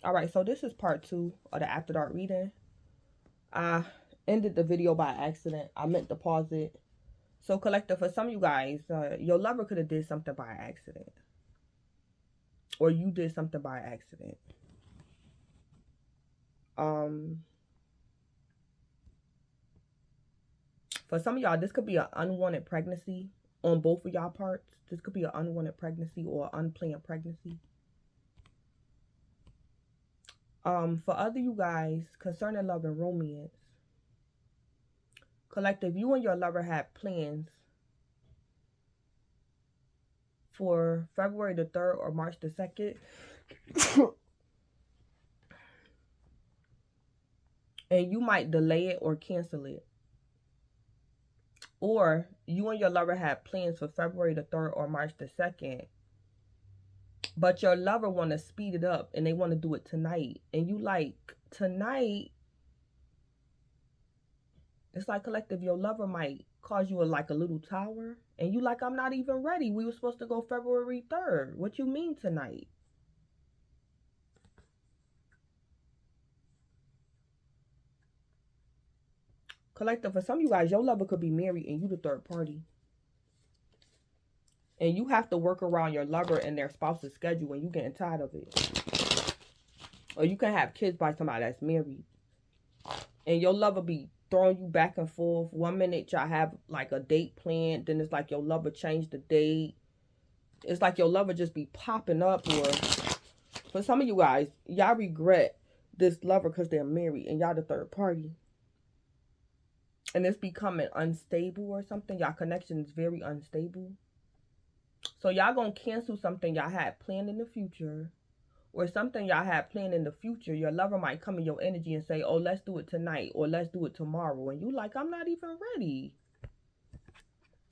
All right, so this is part 2 of the After Dark reading. I ended the video by accident. I meant to pause it. So, collective, for some of you guys, your lover could have did something by accident. Or you did something by accident. For some of y'all, this could be an unwanted pregnancy on both of y'all parts. This could be an unwanted pregnancy or unplanned pregnancy. For other you guys, concerning love and romance, collective, you and your lover had plans for February the 3rd or March the 2nd. And you might delay it or cancel it. Or you and your lover had plans for February the 3rd or March the 2nd. But your lover want to speed it up and they want to do it tonight. And you like, tonight, it's like, collective, your lover might cause you like a little tower. And you like, I'm not even ready. We were supposed to go February 3rd. What you mean tonight? Collective, for some of you guys, your lover could be married and you the third party. And you have to work around your lover and their spouse's schedule when you getting tired of it. Or you can have kids by somebody that's married. And your lover be throwing you back and forth. 1 minute y'all have like a date planned. Then it's like your lover changed the date. It's like your lover just be popping up. Or for some of you guys, y'all regret this lover because they're married and y'all the third party. And it's becoming unstable or something. Y'all connection is very unstable. So y'all gonna cancel something y'all had planned in the future. Or something y'all had planned in the future. Your lover might come in your energy and say, oh, let's do it tonight. Or let's do it tomorrow. And you like, I'm not even ready.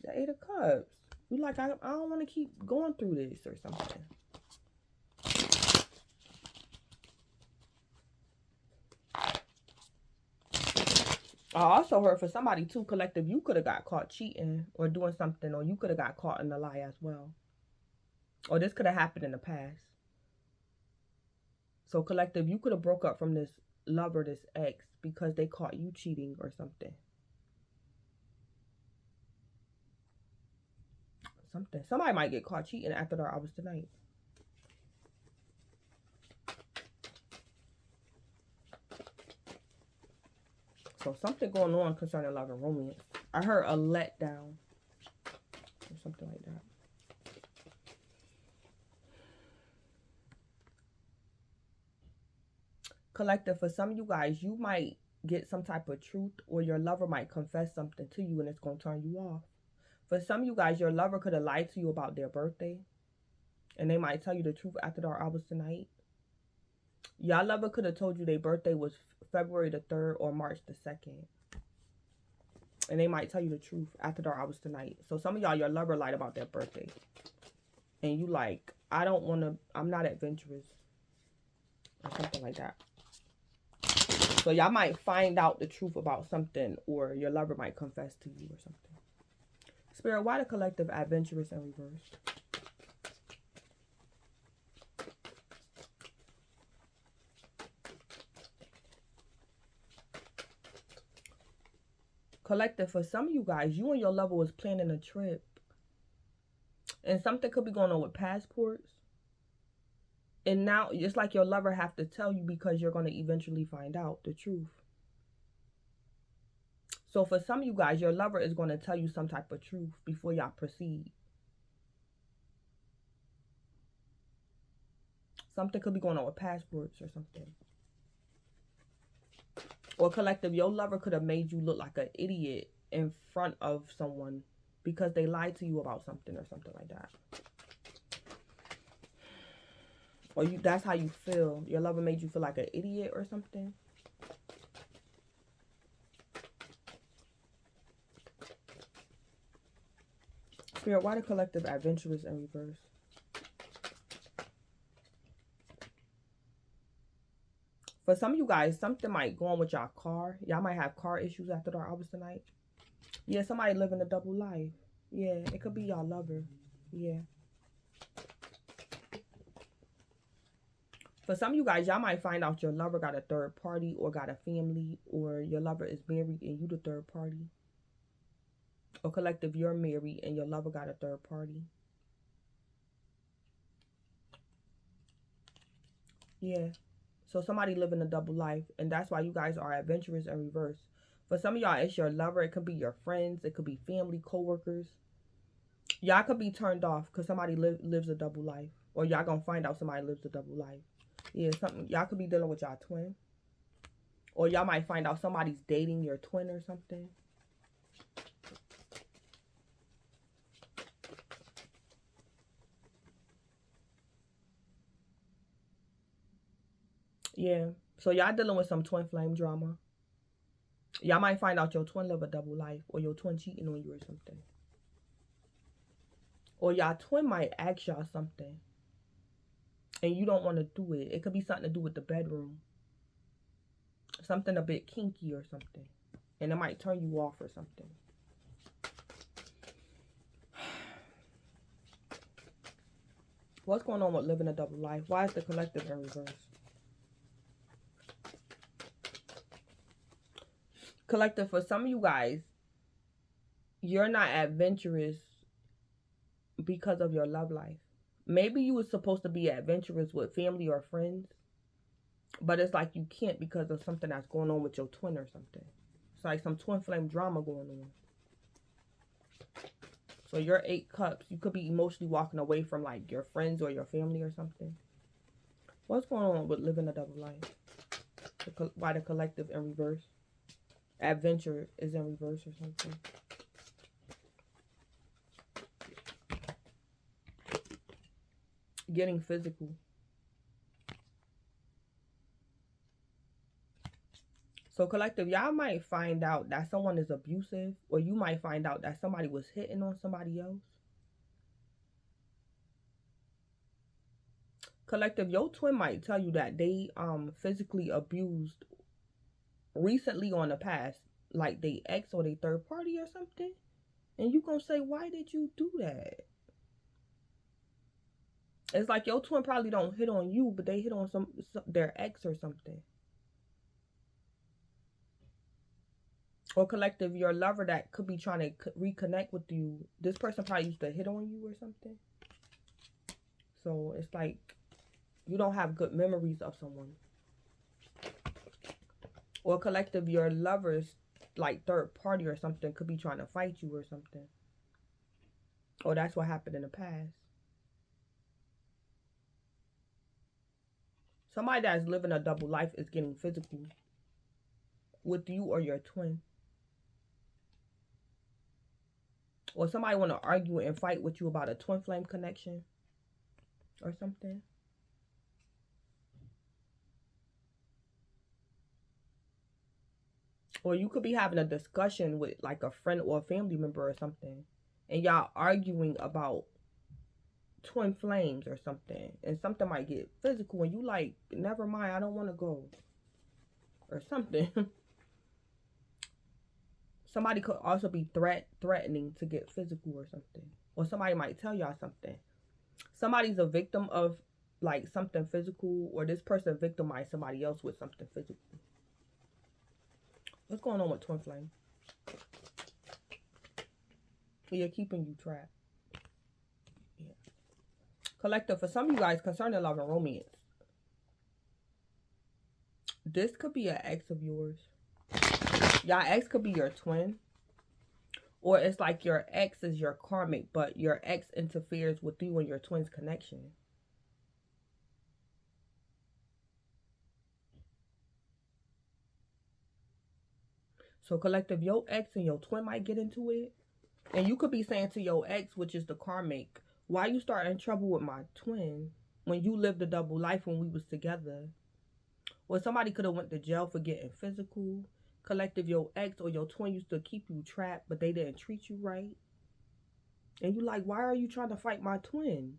The 8 of Cups. You like, I don't want to keep going through this or something. I also heard for somebody too, collective, you could have got caught cheating or doing something. Or you could have got caught in a lie as well. Or this could have happened in the past. So, collective, you could have broke up from this lover, this ex, because they caught you cheating or something. Somebody might get caught cheating after their hours tonight. So, something going on concerning love and romance. I heard a letdown or something like that. Collective, for some of you guys, you might get some type of truth or your lover might confess something to you and it's going to turn you off. For some of you guys, your lover could have lied to you about their birthday and they might tell you the truth after their hours tonight. Your lover could have told you their birthday was February the 3rd or March the 2nd. And they might tell you the truth after their hours tonight. So some of y'all, your lover lied about their birthday. And you like, I don't want to, I'm not adventurous. Or something like that. So y'all might find out the truth about something, or your lover might confess to you or something. Spirit, why the collective adventurous in reverse? Collective, for some of you guys, you and your lover was planning a trip. And something could be going on with passports. And now it's like your lover have to tell you because you're going to eventually find out the truth. So for some of you guys, your lover is going to tell you some type of truth before y'all proceed. Something could be going on with passports or something. Or collective, your lover could have made you look like an idiot in front of someone because they lied to you about something or something like that. Or that's how you feel. Your lover made you feel like an idiot or something. Spirit, why the collective adventurous in reverse? For some of you guys, something might go on with y'all car. Y'all might have car issues after their hours tonight. Yeah, somebody living a double life. Yeah, it could be y'all lover. Yeah. For some of you guys, y'all might find out your lover got a third party or got a family, or your lover is married and you the third party. Or collective, you're married and your lover got a third party. Yeah. So somebody living a double life, and that's why you guys are adventurous in reverse. For some of y'all, it's your lover. It could be your friends. It could be family, co-workers. Y'all could be turned off because somebody lives a double life. Or y'all gonna find out somebody lives a double life. Yeah, something. Y'all could be dealing with y'all twin. Or y'all might find out somebody's dating your twin or something. Yeah. So y'all dealing with some twin flame drama. Y'all might find out your twin live a double life, or your twin cheating on you or something. Or y'all twin might ask y'all something and you don't want to do it. It could be something to do with the bedroom. Something a bit kinky or something. And it might turn you off or something. What's going on with living a double life? Why is the collective in reverse? Collective, for some of you guys, you're not adventurous because of your love life. Maybe you were supposed to be adventurous with family or friends, but it's like you can't because of something that's going on with your twin or something. It's like some twin flame drama going on. So your 8 cups, you could be emotionally walking away from like your friends or your family or something. What's going on with living a double life? Why the collective in reverse? Adventure is in reverse or something. Getting physical. So collective, y'all might find out that someone is abusive, or you might find out that somebody was hitting on somebody else. Collective, your twin might tell you that they physically abused recently on the past, like they ex or they third party or something. And you gonna say, why did you do that? It's like your twin probably don't hit on you, but they hit on their ex or something. Or collective, your lover that could be trying to reconnect with you, this person probably used to hit on you or something. So it's like you don't have good memories of someone. Or collective, your lover's like third party or something could be trying to fight you or something. Or that's what happened in the past. Somebody that's living a double life is getting physical with you or your twin. Or somebody want to argue and fight with you about a twin flame connection or something. Or you could be having a discussion with like a friend or a family member or something, and y'all arguing about twin flames or something, and something might get physical and you like, never mind, I don't want to go or something. Somebody could also be threatening to get physical or something. Or somebody might tell y'all something. Somebody's a victim of like something physical, or this person victimized somebody else with something physical. What's going on with twin flame? You're keeping you trapped. Yeah. Collective, for some of you guys, concerning love and romance, this could be an ex of yours. Y'all ex could be your twin. Or it's like your ex is your karmic, but your ex interferes with you and your twin's connection. So collective, your ex and your twin might get into it. And you could be saying to your ex, which is the karmic, why you starting trouble with my twin when you lived a double life when we was together? Or somebody could have went to jail for getting physical. Collective, your ex or your twin used to keep you trapped, but they didn't treat you right. And you like, why are you trying to fight my twin?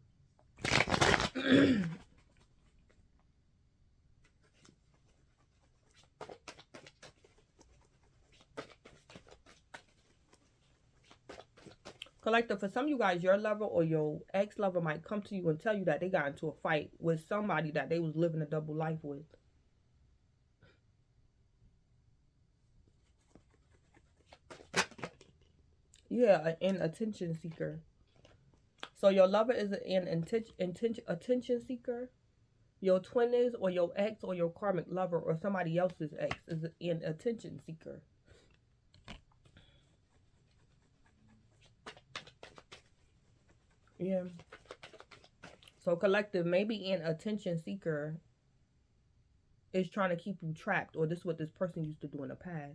Collective, for some of you guys, your lover or your ex-lover might come to you and tell you that they got into a fight with somebody that they was living a double life with. Yeah, an attention seeker. So your lover is an attention seeker. Your twin is, or your ex, or your karmic lover, or somebody else's ex is an attention seeker. Yeah. So collective, maybe an attention seeker is trying to keep you trapped, or this is what this person used to do in the past.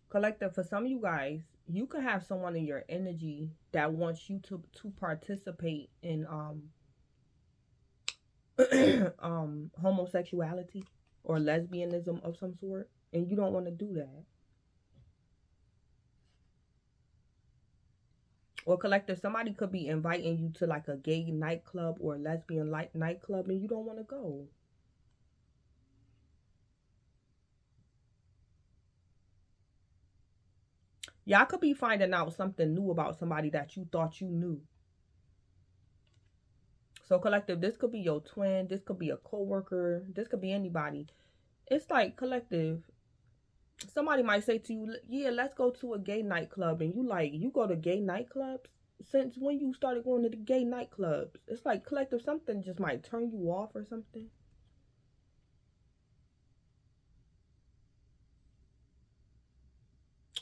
Collective, for some of you guys, you could have someone in your energy that wants you to participate in homosexuality or lesbianism of some sort, and you don't want to do that. Or collective, somebody could be inviting you to like a gay nightclub or a lesbian nightclub, and you don't want to go. Y'all could be finding out something new about somebody that you thought you knew. So collective, this could be your twin, this could be a coworker, this could be anybody. It's like collective, somebody might say to you, yeah, let's go to a gay nightclub, and you like, you go to gay nightclubs? Since when you started going to the gay nightclubs? It's like collective, something just might turn you off or something.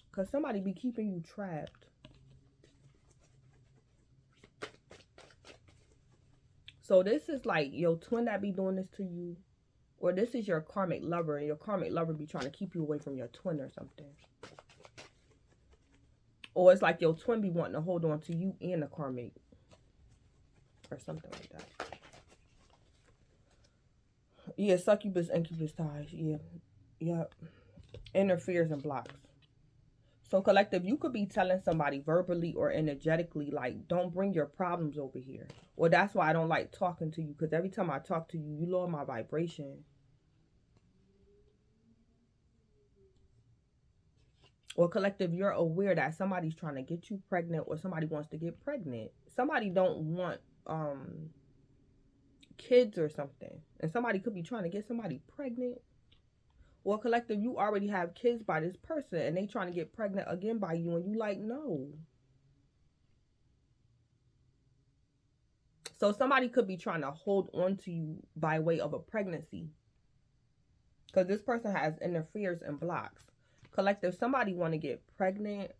Because somebody be keeping you trapped. So this is like your twin that be doing this to you, or this is your karmic lover, and your karmic lover be trying to keep you away from your twin or something. Or it's like your twin be wanting to hold on to you and the karmic, or something like that. Yeah, succubus, incubus ties. Yeah, yep. Interferes and blocks. So collective, you could be telling somebody verbally or energetically, like, don't bring your problems over here. Or that's why I don't like talking to you, because every time I talk to you, you lower my vibration. Or collective, you're aware that somebody's trying to get you pregnant, or somebody wants to get pregnant. Somebody don't want kids or something. And somebody could be trying to get somebody pregnant. Or collective, you already have kids by this person, and they trying to get pregnant again by you, and you like, no. So somebody could be trying to hold on to you by way of a pregnancy, because this person has interferes and blocks. Collective, somebody want to get pregnant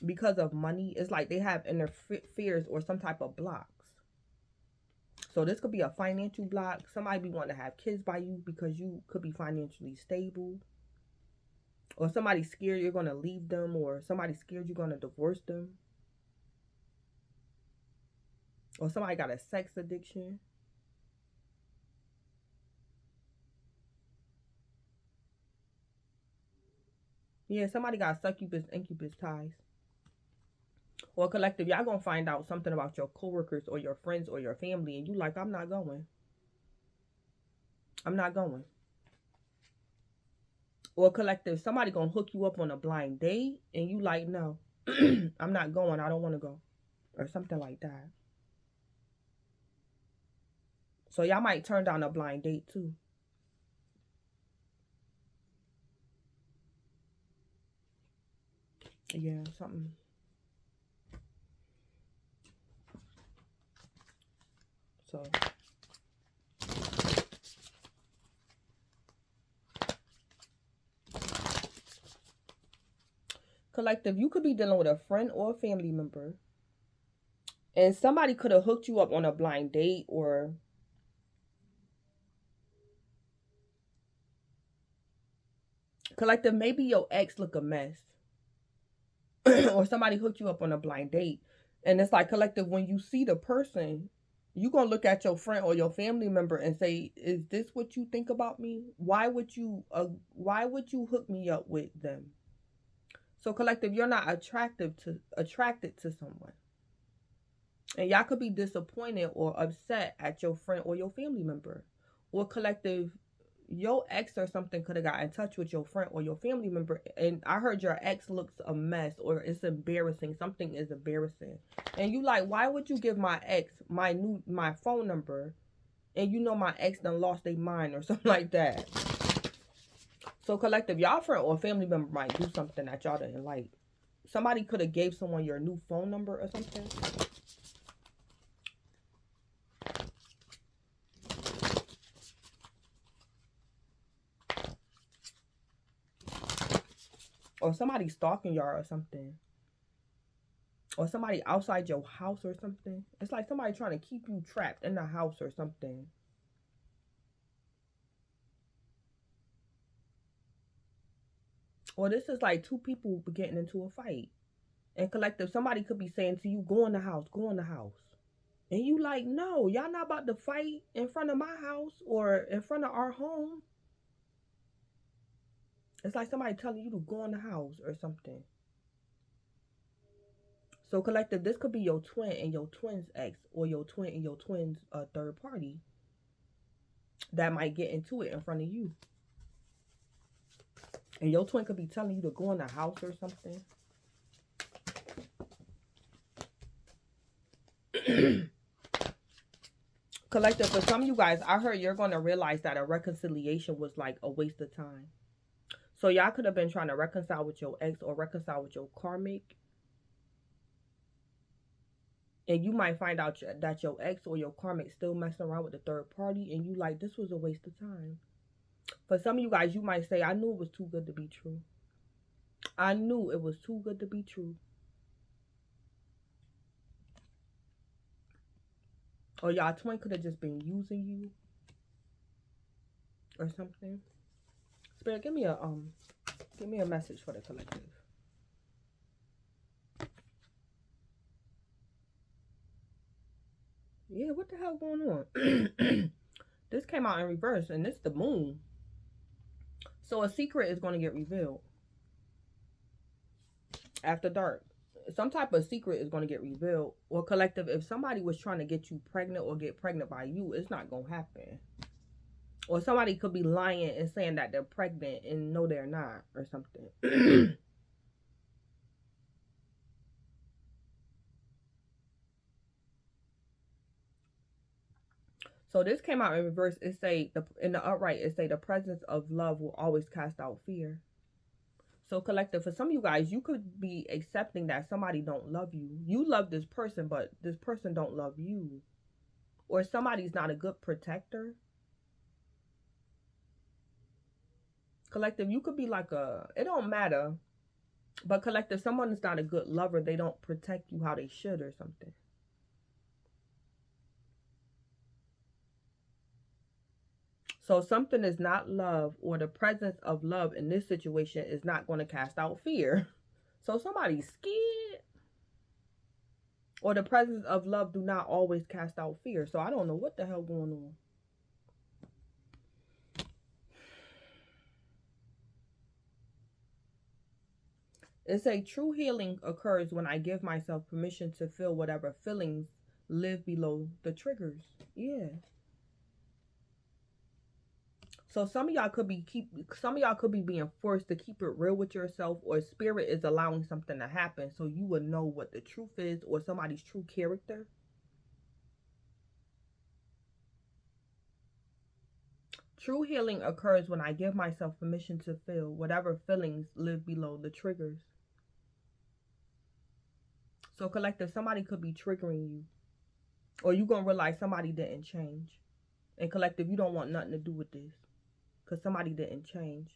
because of money. It's like they have interferes or some type of blocks. So this could be a financial block. Somebody be wanting to have kids by you because you could be financially stable. Or somebody scared you're going to leave them, or somebody scared you're going to divorce them. Or somebody got a sex addiction. Yeah, somebody got succubus, incubus ties. Or collective, y'all gonna find out something about your coworkers or your friends or your family, and you like, I'm not going. I'm not going. Or collective, somebody gonna hook you up on a blind date, and you like, no, I'm not going. I don't want to go, or something like that. So y'all might turn down a blind date too. Yeah, something. So collective, you could be dealing with a friend or a family member, and somebody could have hooked you up on a blind date, or collective, maybe your ex look a mess. Or somebody hooked you up on a blind date, and it's like collective, when you see the person, you gonna look at your friend or your family member and say, is this what you think about me? Why would you hook me up with them? So collective, you're not attracted to someone. And y'all could be disappointed or upset at your friend or your family member. Or collective, your ex or something could have got in touch with your friend or your family member, and I heard your ex looks a mess or it's embarrassing. Something is embarrassing. And you like, why would you give my ex my phone number, and you know my ex done lost their mind or something like that. So collective, y'all friend or family member might do something that y'all didn't like. Somebody could have gave someone your new phone number or something. Or somebody stalking y'all or something. Or somebody outside your house or something. It's like somebody trying to keep you trapped in the house or something. Or this is like two people getting into a fight. And collective, somebody could be saying to you, go in the house, go in the house. And you like, no, y'all not about to fight in front of my house or in front of our home. It's like somebody telling you to go in the house or something. So collective, this could be your twin and your twin's ex, or your twin and your twin's third party that might get into it in front of you. And your twin could be telling you to go in the house or something. Collective, for some of you guys, I heard you're going to realize that a reconciliation was like a waste of time. So y'all could have been trying to reconcile with your ex or reconcile with your karmic. And you might find out that your ex or your karmic still messing around with the third party. And you like, this was a waste of time. For some of you guys, you might say, I knew it was too good to be true. I knew it was too good to be true. Or y'all twin could have just been using you. Or something. Spirit, give me a message for the collective. Yeah, what the hell going on? This came out in reverse, and this the moon. So a secret is going to get revealed after dark. Some type of secret is going to get revealed. Or collective, if somebody was trying to get you pregnant or get pregnant by you, it's not going to happen. Or somebody could be lying and saying that they're pregnant and no, they're not, or something. So this came out in reverse. It say in the upright, it say the presence of love will always cast out fear. So collective, for some of you guys, you could be accepting that somebody don't love you. You love this person, but this person don't love you. Or somebody's not a good protector. Collective, you could be like it don't matter. But collective, someone is not a good lover. They don't protect you how they should or something. So something is not love, or the presence of love in this situation is not going to cast out fear. So somebody's scared. Or the presence of love do not always cast out fear. So I don't know what the hell going on. It's a true healing occurs when I give myself permission to feel whatever feelings live below the triggers. Yeah. So some of y'all could be being forced to keep it real with yourself, or spirit is allowing something to happen so you would know what the truth is, or somebody's true character. True healing occurs when I give myself permission to feel whatever feelings live below the triggers. So collective, somebody could be triggering you, or you gonna realize somebody didn't change. And collective, you don't want nothing to do with this because somebody didn't change.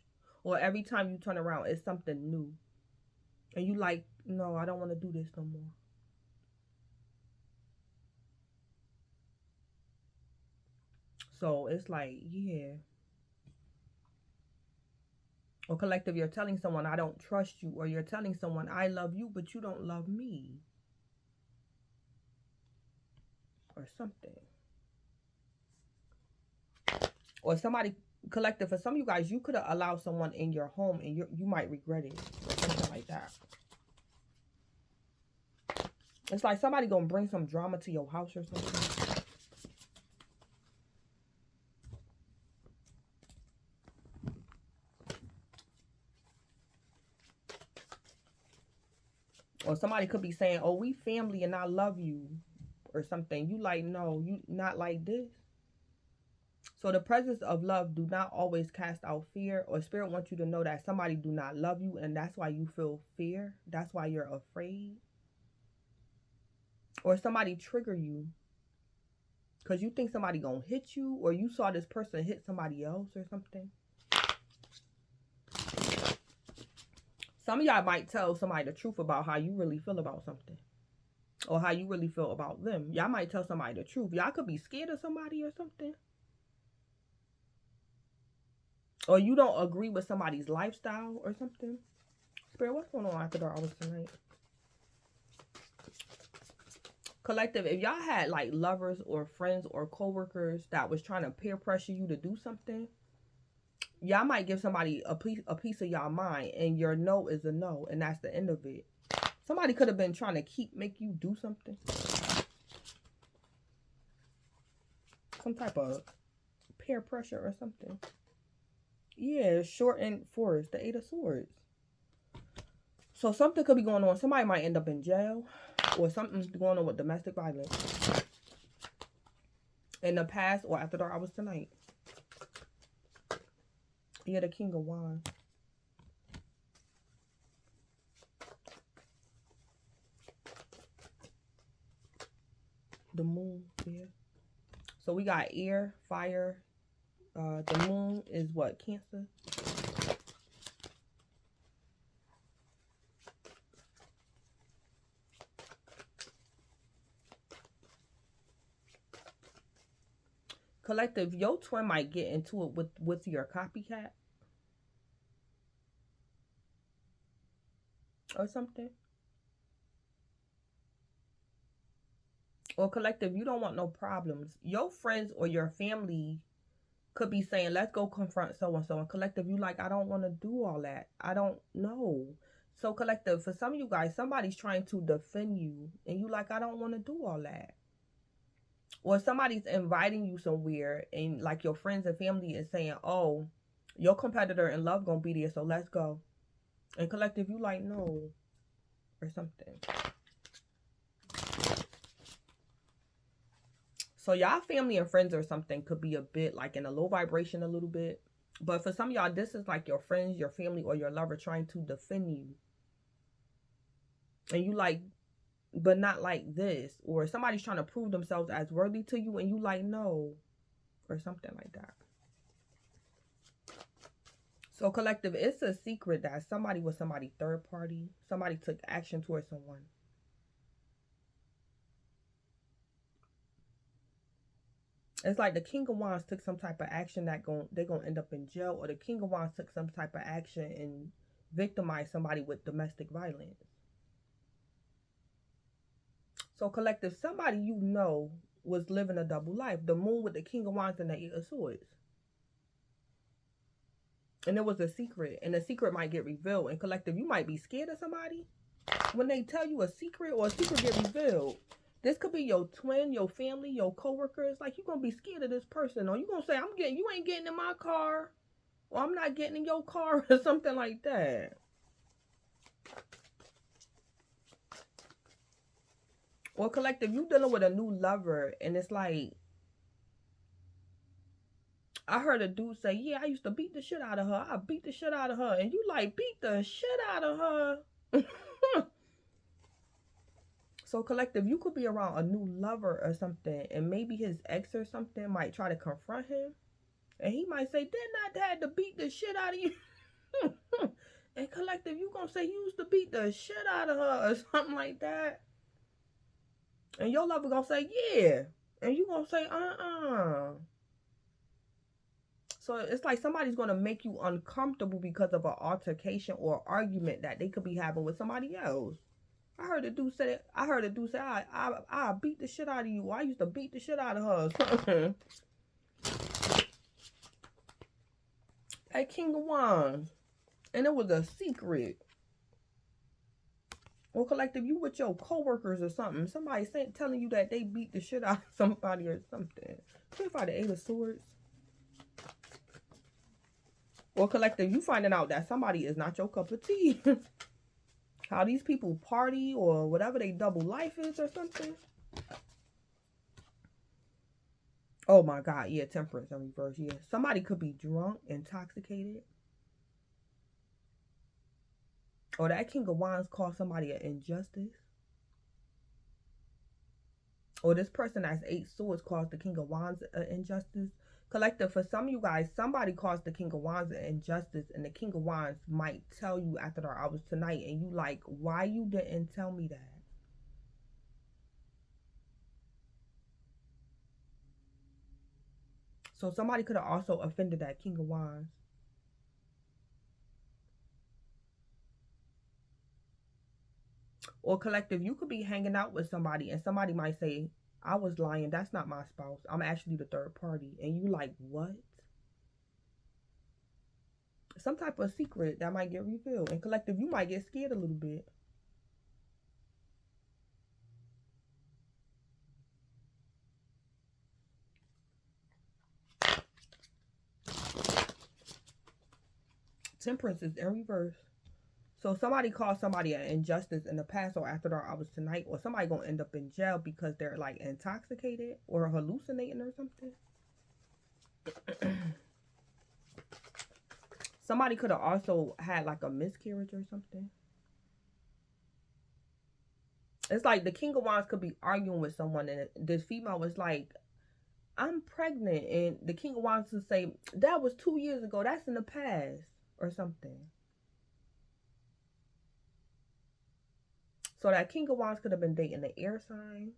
Or every time you turn around, it's something new. And you like, no, I don't want to do this no more. So it's like, yeah. Or collective, you're telling someone, I don't trust you. Or you're telling someone, I love you, but you don't love me. Or something. Or somebody, collective, for some of you guys, you could have allowed someone in your home and you might regret it. something like that. It's like somebody gonna bring some drama to your house or something. Or somebody could be saying, oh, we family and I love you. Or something. You like, no, you not like this. So the presence of love do not always cast out fear. Or spirit wants you to know that somebody do not love you. And that's why you feel fear. That's why you're afraid. Or somebody trigger you. Because you think somebody gonna hit you. Or you saw this person hit somebody else or something. Some of y'all might tell somebody the truth about how you really feel about something. Or how you really feel about them. Y'all might tell somebody the truth. Y'all could be scared of somebody or something. Or you don't agree with somebody's lifestyle or something. Spirit, what's going on after dark hours tonight? Collective, if y'all had like lovers or friends or co-workers that was trying to peer pressure you to do something, y'all might give somebody a piece of y'all mind, and your no is a no, and that's the end of it. Somebody could have been trying to make you do something. Some type of peer pressure or something. Yeah, short and force, the 8 of Swords. So something could be going on. Somebody might end up in jail, or something's going on with domestic violence. In the past or after dark hours tonight. Yeah, the King of Wands. The moon, yeah. So we got air, fire. The moon is what? Cancer. Collective, your twin might get into it with your copycat. Or something. Or collective, you don't want no problems. Your friends or your family could be saying, let's go confront so-and-so. And collective, you like, I don't want to do all that. I don't know. So collective, for some of you guys, somebody's trying to defend you. And you like, I don't want to do all that. Or somebody's inviting you somewhere. And like your friends and family is saying, oh, your competitor in love gonna be there. So let's go. And collective, you like, no. Or something. So y'all family and friends or something could be a bit like in a low vibration a little bit. But for some of y'all, this is like your friends, your family, or your lover trying to defend you. And you like, but not like this. Or somebody's trying to prove themselves as worthy to you and you like, no. Or something like that. So collective, it's a secret that somebody was somebody third party. Somebody took action towards someone. It's like the King of Wands took some type of action that they're going to end up in jail. Or the King of Wands took some type of action and victimized somebody with domestic violence. So collective, somebody you know was living a double life. The moon with the King of Wands and the 8 of Swords. And it was a secret. And the secret might get revealed. And collective, you might be scared of somebody when they tell you a secret or a secret get revealed. This could be your twin, your family, your co-workers. Like, you're going to be scared of this person. Or you're going to say, you ain't getting in my car. Or I'm not getting in your car. Or something like that. Or collective, you dealing with a new lover. And it's like, I heard a dude say, yeah, I used to beat the shit out of her. I beat the shit out of her. And you like, beat the shit out of her. So collective, you could be around a new lover or something, and maybe his ex or something might try to confront him, and he might say, didn't I had to beat the shit out of you? And collective, you gonna say you used to beat the shit out of her or something like that, and your lover gonna say, yeah, and you gonna say, So it's like somebody's gonna make you uncomfortable because of an altercation or argument that they could be having with somebody else. I heard a dude say, I beat the shit out of you. I used to beat the shit out of her. Hey, King of Wands. And it was a secret. Or collective, you with your coworkers or something. Somebody telling you that they beat the shit out of somebody or something. Clarify the Eight of Swords. Or collective, you finding out that somebody is not your cup of tea. How these people party or whatever they double life is or something. Oh my God, yeah, Temperance in reverse, yeah. Somebody could be drunk, intoxicated. Or that King of Wands called somebody an injustice. Or this person that's 8 Swords calls the King of Wands an injustice. Collective, for some of you guys, somebody calls the King of Wands an injustice, and the King of Wands might tell you after the hours tonight, and you like, why you didn't tell me that? So somebody could have also offended that King of Wands. Or collective, you could be hanging out with somebody and somebody might say, I was lying, that's not my spouse, I'm actually the third party. And you like, what? Some type of secret that might get revealed. And collective, you might get scared a little bit. Temperance is in reverse. So somebody called somebody an injustice in the past or after dark hours tonight, or somebody gonna end up in jail because they're like intoxicated or hallucinating or something. Somebody could have also had like a miscarriage or something. It's like the King of Wands could be arguing with someone and this female was like, I'm pregnant, and the King of Wands would say, that was 2 years ago, that's in the past or something. So that King of Wands could have been dating the air sign.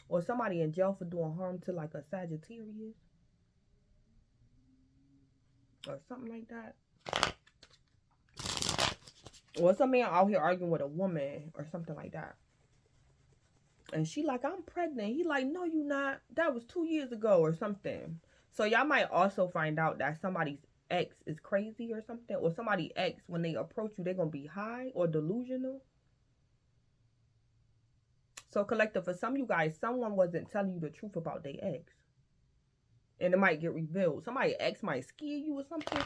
Or somebody in jail for doing harm to like a Sagittarius. Or something like that. Or some man out here arguing with a woman or something like that. And she like, I'm pregnant. He like, no, you not. That was 2 years ago or something. So y'all might also find out that somebody's ex is crazy or something. Or somebody ex, when they approach you, they're going to be high or delusional. So collective, for some of you guys, someone wasn't telling you the truth about their ex. And it might get revealed. Somebody ex might scare you or something.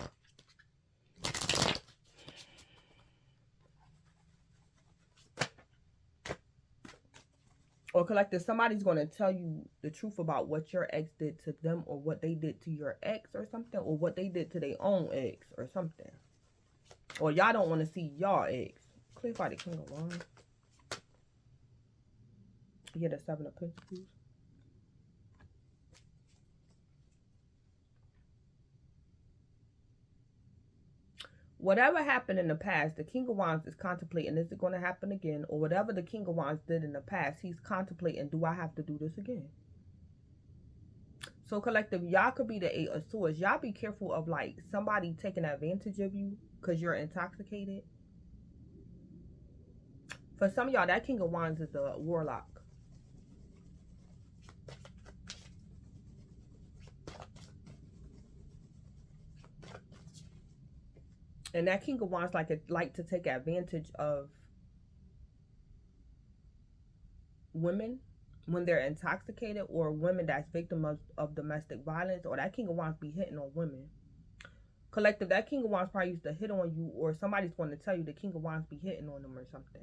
Or collective, somebody's going to tell you the truth about what your ex did to them, or what they did to your ex or something, or what they did to their own ex or something. Or y'all don't want to see y'all ex. Clarify the King of Wands. Yeah, the Seven of Pentacles. Whatever happened in the past, the King of Wands is contemplating, is it going to happen again? Or whatever the King of Wands did in the past, he's contemplating, do I have to do this again? So collective, y'all could be the Eight of Swords. Y'all be careful of like somebody taking advantage of you because you're intoxicated. For some of y'all, that King of Wands is a warlock. And that King of Wands like to take advantage of women when they're intoxicated, or women that's victim of domestic violence. Or that King of Wands be hitting on women. Collective, that King of Wands probably used to hit on you, or somebody's going to tell you the King of Wands be hitting on them or something.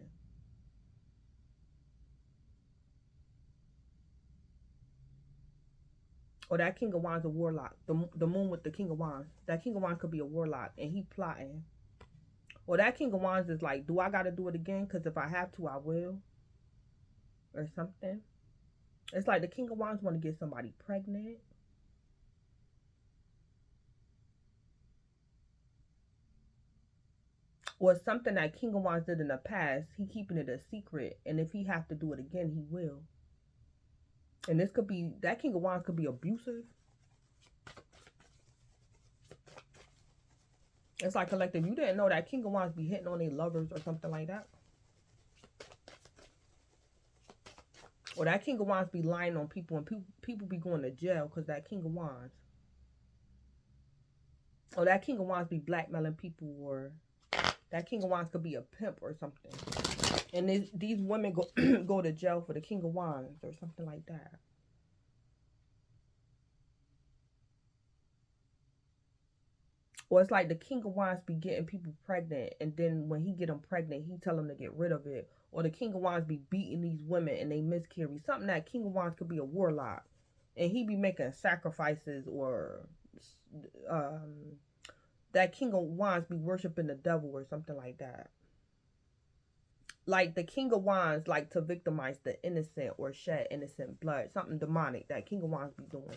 Or that King of Wands a warlock. The moon with the King of Wands. That King of Wands could be a warlock and he plotting. Or that King of Wands is like, do I got to do it again? Because if I have to, I will. Or something. It's like the King of Wands want to get somebody pregnant. Or something that King of Wands did in the past, he keeping it a secret. And if he have to do it again, he will. And this could be, that King of Wands could be abusive. It's like collective, you didn't know that King of Wands be hitting on their lovers or something like that. Or that King of Wands be lying on people, and people be going to jail because that King of Wands. Or that King of Wands be blackmailing people, or that King of Wands could be a pimp or something. And these women go go to jail for the King of Wands or something like that. Or it's like the King of Wands be getting people pregnant, and then when he get them pregnant, he tell them to get rid of it. Or the King of Wands be beating these women and they miscarry. Something that King of Wands could be a warlock, and he be making sacrifices, or that King of Wands be worshiping the devil or something like that. Like the King of Wands like to victimize the innocent or shed innocent blood. Something demonic that King of Wands be doing.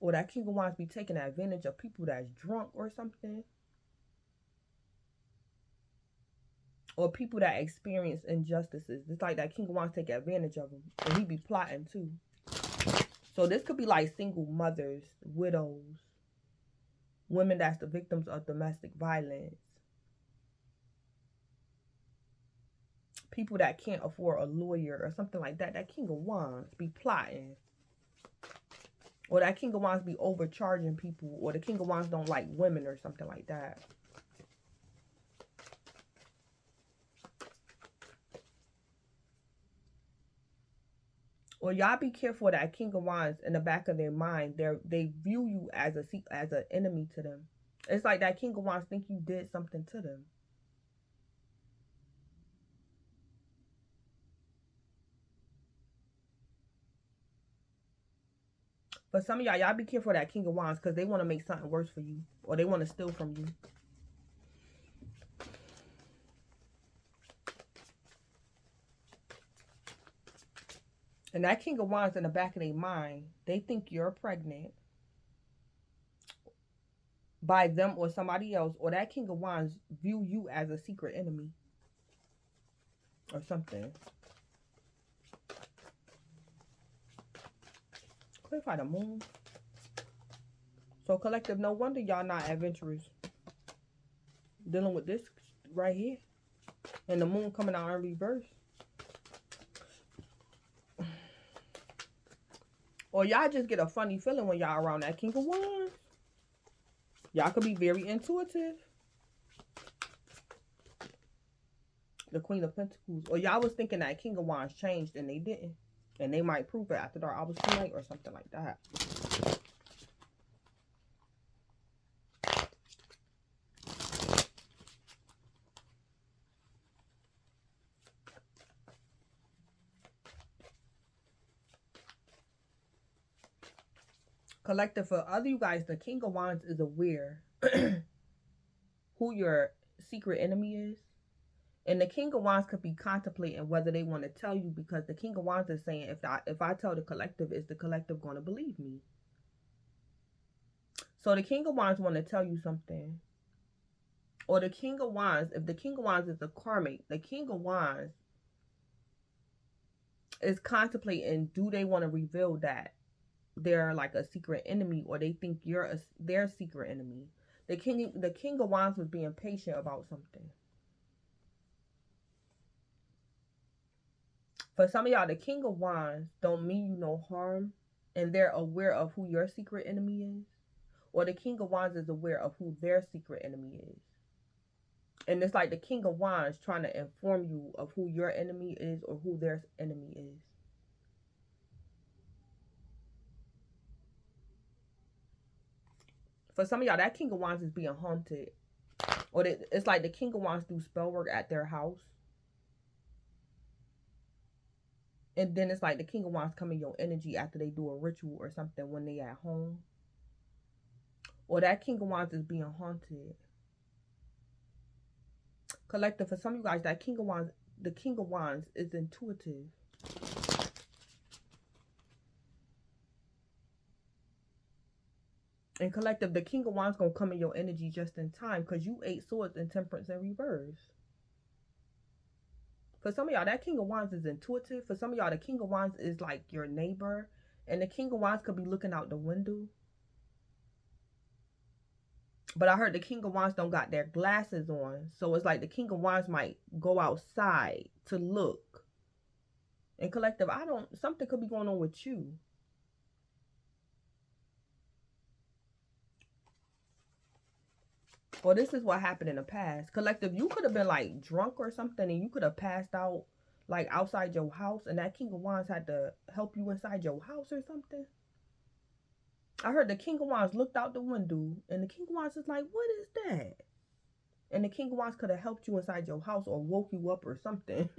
Or that King of Wands be taking advantage of people that's drunk or something. Or people that experience injustices. It's like that King of Wands take advantage of them. And he be plotting too. So this could be like single mothers, widows, women that's the victims of domestic violence. People that can't afford a lawyer or something like that. That King of Wands be plotting. Or that King of Wands be overcharging people. Or the King of Wands don't like women or something like that. Or y'all be careful that King of Wands in the back of their mind, they view you as an enemy to them. It's like that King of Wands think you did something to them. But some of y'all be careful of that King of Wands because they want to make something worse for you. Or they want to steal from you. And that King of Wands in the back of their mind, they think you're pregnant by them or somebody else. Or that King of Wands view you as a secret enemy. Or something. Clarify the moon. So collective, no wonder y'all not adventurous. Dealing with this right here. And the moon coming out in reverse. Or y'all just get a funny feeling when y'all around that King of Wands. Y'all could be very intuitive. The Queen of Pentacles. Or y'all was thinking that King of Wands changed and they didn't. And they might prove it after dark hours tonight or something like that. Collective, for other you guys, the King of Wands is aware who your secret enemy is. And the King of Wands could be contemplating whether they want to tell you, because the King of Wands is saying, if I tell the collective, is the collective going to believe me? So the King of Wands want to tell you something. Or the King of Wands, if the King of Wands is a karmic, the King of Wands is contemplating, do they want to reveal that they're like a secret enemy, or they think you're their secret enemy? The King of Wands was being patient about something. For some of y'all, the King of Wands don't mean you no harm, and they're aware of who your secret enemy is. Or the King of Wands is aware of who their secret enemy is. And it's like the King of Wands trying to inform you of who your enemy is or who their enemy is. For some of y'all, that King of Wands is being haunted. Or it's like the King of Wands do spell work at their house. And then it's like the King of Wands come in your energy after they do a ritual or something when they at home. Or that King of Wands is being haunted. Collective, for some of you guys, that King of Wands, the King of Wands is intuitive. And collective, the King of Wands gonna come in your energy just in time, because you 8 swords and temperance in reverse. For some of y'all, that King of Wands is intuitive. For some of y'all, the King of Wands is like your neighbor. And the King of Wands could be looking out the window. But I heard the King of Wands don't got their glasses on. So it's like the King of Wands might go outside to look. And collective, something could be going on with you. Or this is what happened in the past. Collective, you could have been like drunk or something and you could have passed out like outside your house and that King of Wands had to help you inside your house or something. I heard the King of Wands looked out the window and the King of Wands is like, what is that? And the King of Wands could have helped you inside your house or woke you up or something.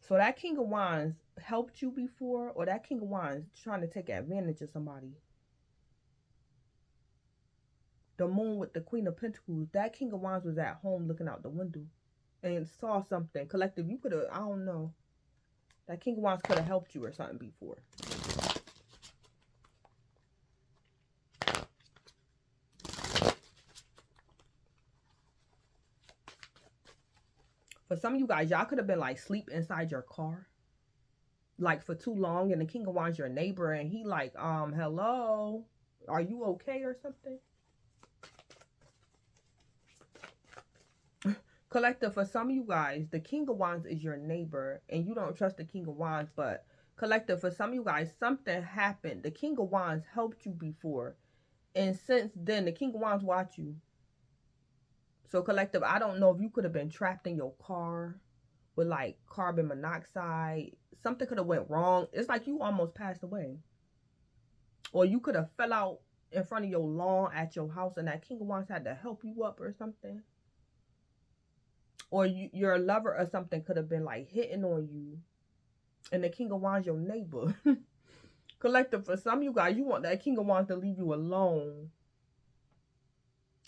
So that King of Wands helped you before, or that King of Wands trying to take advantage of somebody. The Moon with the Queen of Pentacles, that King of Wands was at home looking out the window and saw something. Collective, you could have, I don't know. That King of Wands could have helped you or something before. For some of you guys, y'all could have been like sleep inside your car. Like for too long. And the King of Wands your neighbor. And he like, hello. Are you okay or something? Collective, for some of you guys, the King of Wands is your neighbor. And you don't trust the King of Wands. But collective, for some of you guys, something happened. The King of Wands helped you before. And since then, the King of Wands watch you. So collective, I don't know if you could have been trapped in your car with like carbon monoxide. Something could have went wrong. It's like you almost passed away. Or you could have fell out in front of your lawn at your house and that King of Wands had to help you up or something. Or your lover or something could have been like hitting on you. And the King of Wands your neighbor. Collective, for some of you guys, you want that King of Wands to leave you alone.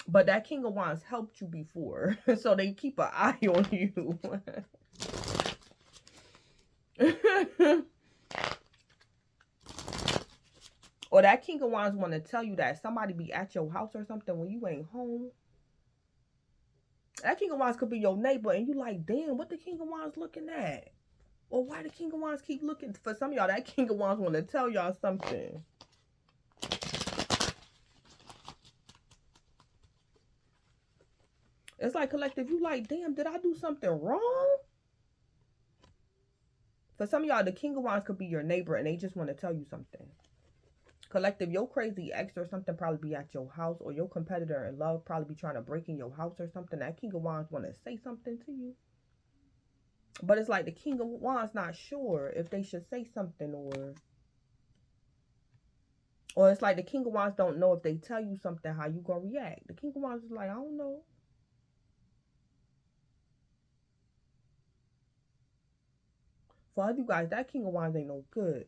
But that King of Wands helped you before. So they keep an eye on you. Or that King of Wands want to tell you that somebody be at your house or something when you ain't home. That King of Wands could be your neighbor and you like, damn, what the King of Wands looking at? Or why the King of Wands keep looking? For some of y'all, that King of Wands want to tell y'all something. It's like collective, you like, damn, did I do something wrong? For some of y'all, the King of Wands could be your neighbor and they just want to tell you something. Collective, your crazy ex or something probably be at your house, or your competitor in love probably be trying to break in your house or something. That King of Wands want to say something to you. But it's like the King of Wands not sure if they should say something, or it's like the King of Wands don't know if they tell you something, how you gonna react. The King of Wands is like, I don't know. For other you guys, that King of Wands ain't no good.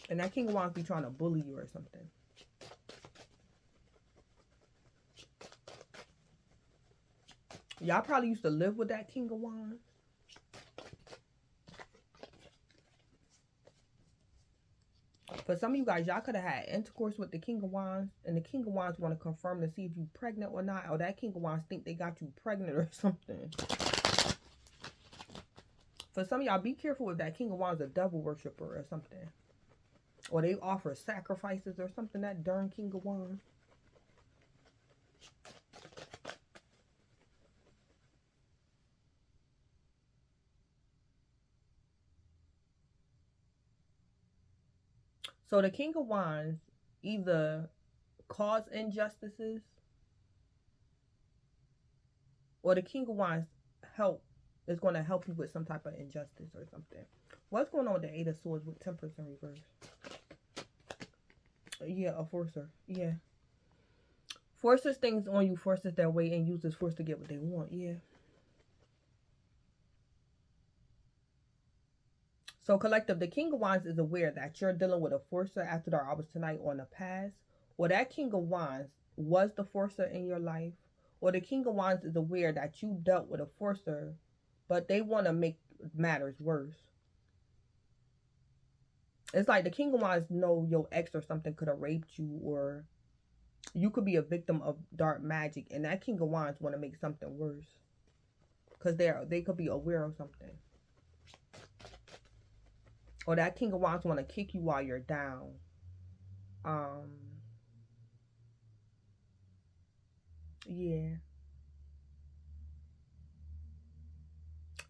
And that King of Wands be trying to bully you or something. Y'all probably used to live with that King of Wands. For some of you guys, y'all could have had intercourse with the King of Wands. And the King of Wands want to confirm to see if you pregnant or not. Or that King of Wands think they got you pregnant or something. For some of y'all, be careful if that King of Wands a devil worshiper or something. Or they offer sacrifices or something, that darn King of Wands. So the King of Wands either cause injustices, or the King of Wands is going to help you with some type of injustice or something. What's going on with the Eight of Swords with Temperance in reverse? Yeah, a forcer. Yeah. Forces things on you, forces their way, and uses force to get what they want. Yeah. So collective, the King of Wands is aware that you're dealing with a forcer after dark hours tonight on the past. Or that King of Wands was the forcer in your life. Or the King of Wands is aware that you dealt with a forcer, but they want to make matters worse. It's like the King of Wands know your ex or something could have raped you, or you could be a victim of dark magic, and that King of Wands want to make something worse because they could be aware of something. Or that King of Wands want to kick you while you're down. Yeah.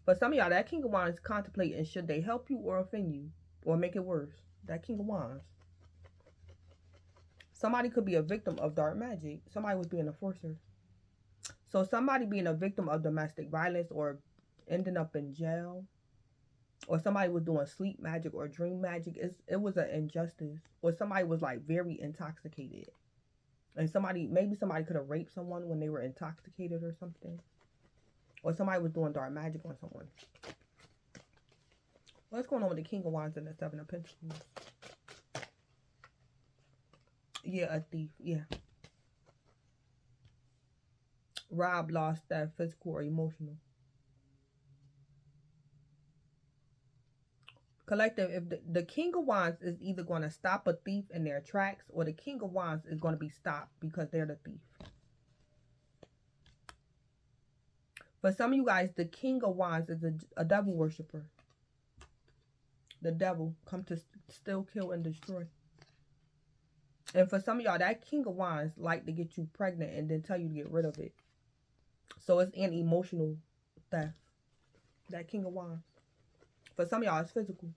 For some of y'all, that King of Wands contemplating should they help you or offend you or make it worse. That King of Wands. Somebody could be a victim of dark magic. Somebody was being a forcer. So somebody being a victim of domestic violence or ending up in jail. Or somebody was doing sleep magic or dream magic. It was an injustice. Or somebody was like very intoxicated. And maybe somebody could have raped someone when they were intoxicated or something. Or somebody was doing dark magic on someone. What's going on with the King of Wands and the Seven of Pentacles? Yeah, a thief. Yeah. Rob lost that physical or emotional. Collective, if the King of Wands is either going to stop a thief in their tracks, or the King of Wands is going to be stopped because they're the thief. For some of you guys, the King of Wands is a devil worshiper. The devil come to steal, kill, and destroy. And for some of y'all, that King of Wands like to get you pregnant and then tell you to get rid of it. So it's an emotional theft. That King of Wands. For some of y'all, it's physical.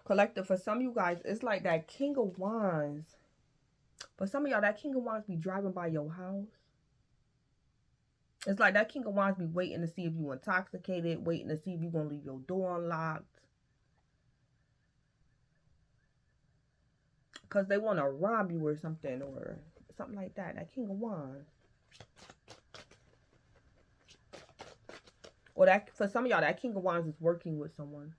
Collective, for some of you guys, it's like that King of Wands. For some of y'all, that King of Wands be driving by your house. It's like that King of Wands be waiting to see if you intoxicated, waiting to see if you're going to leave your door unlocked. Because they want to rob you or something like that. That King of Wands. Or that, for some of y'all, that King of Wands is working with someone.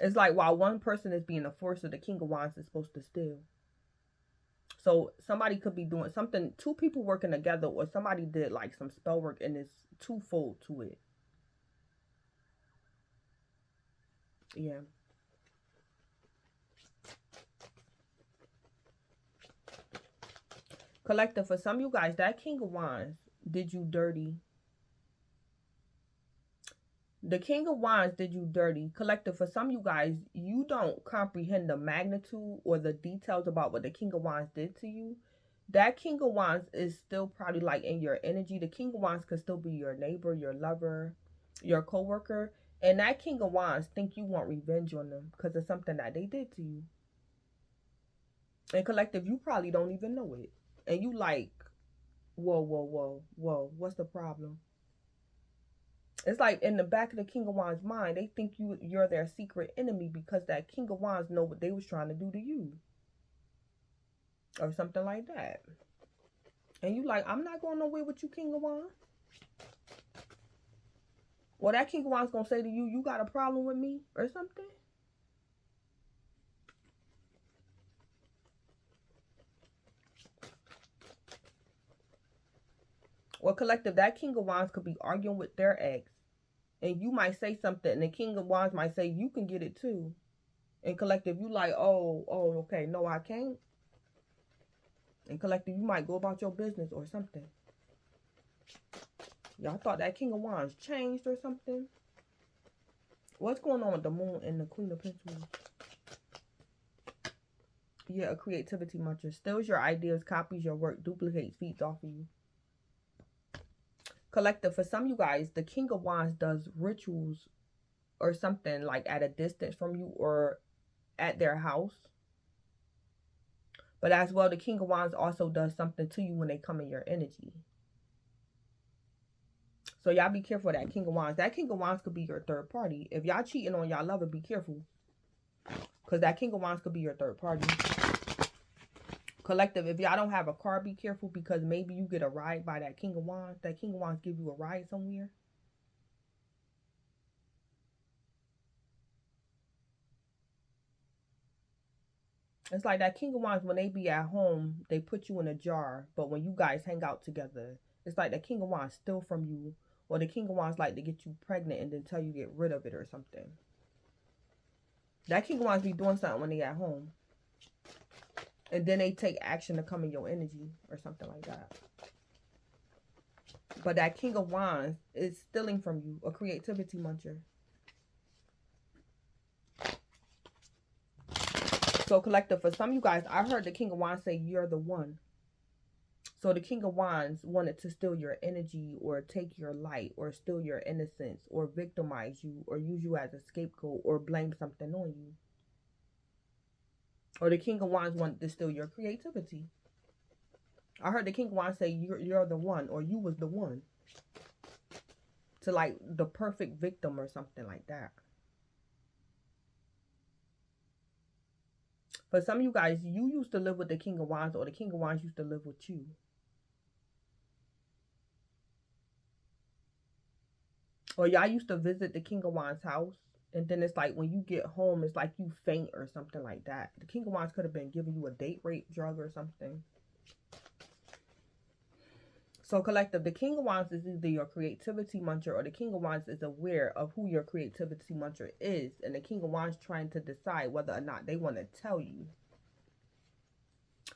It's like while one person is being a forcer, the King of Wands is supposed to steal. So somebody could be doing something, two people working together, or somebody did like some spell work and it's twofold to it. Yeah. Collective, for some of you guys, that King of Wands did you dirty. The King of Wands did you dirty. Collective, for some of you guys, you don't comprehend the magnitude or the details about what the King of Wands did to you. That King of Wands is still probably like in your energy. The King of Wands could still be your neighbor, your lover, your co-worker. And that King of Wands think you want revenge on them because of something that they did to you. And collective, you probably don't even know it. And you like, whoa, whoa, whoa, whoa, what's the problem? It's like in the back of the King of Wands' mind, they think you're their secret enemy because that King of Wands know what they was trying to do to you. Or something like that. And you like, I'm not going nowhere with you, King of Wands. Well, that King of Wands going to say to you, you got a problem with me or something? Well, collective, that King of Wands could be arguing with their ex. And you might say something, and the King of Wands might say, you can get it too. And collective, you like, oh, okay, no, I can't. And collective, you might go about your business or something. Y'all thought that King of Wands changed or something? What's going on with the Moon and the Queen of Pentacles? Yeah, a creativity muncher. Steals your ideas, copies your work, duplicates, feeds off of you. Collective, for some of you guys, the King of Wands does rituals or something like at a distance from you or at their house. But as well, the King of Wands also does something to you when they come in your energy. So y'all be careful of that King of Wands. That King of Wands could be your third party. If y'all cheating on y'all lover, be careful. Because that King of Wands could be your third party. Collective, if y'all don't have a car, be careful because maybe you get a ride by that King of Wands. That King of Wands give you a ride somewhere. It's like that King of Wands, when they be at home, they put you in a jar. But when you guys hang out together, it's like the King of Wands steal from you. Or the King of Wands like to get you pregnant and then tell you to get rid of it or something. That King of Wands be doing something when they at home. And then they take action to come in your energy or something like that. But that King of Wands is stealing from you, a creativity muncher. So collective, for some of you guys, I heard the King of Wands say you're the one. So the King of Wands wanted to steal your energy or take your light or steal your innocence or victimize you or use you as a scapegoat or blame something on you. Or the King of Wands wanted to steal your creativity. I heard the King of Wands say you're the one, or you was the one. To like the perfect victim or something like that. For some of you guys, you used to live with the King of Wands, or the King of Wands used to live with you. Or y'all used to visit the King of Wands house, and then it's like when you get home, it's like you faint or something like that. The King of Wands could have been giving you a date rape drug or something. So collective, the King of Wands is either your creativity muncher, or the King of Wands is aware of who your creativity muncher is, and the King of Wands trying to decide whether or not they want to tell you.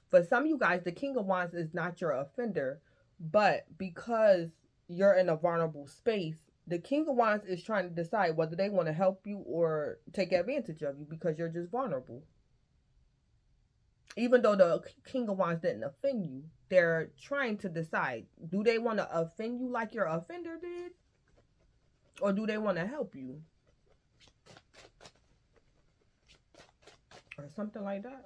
For some of you guys, the King of Wands is not your offender, but because you're in a vulnerable space, the King of Wands is trying to decide whether they want to help you or take advantage of you because you're just vulnerable. Even though the King of Wands didn't offend you, they're trying to decide, do they want to offend you like your offender did? Or do they want to help you? Or something like that.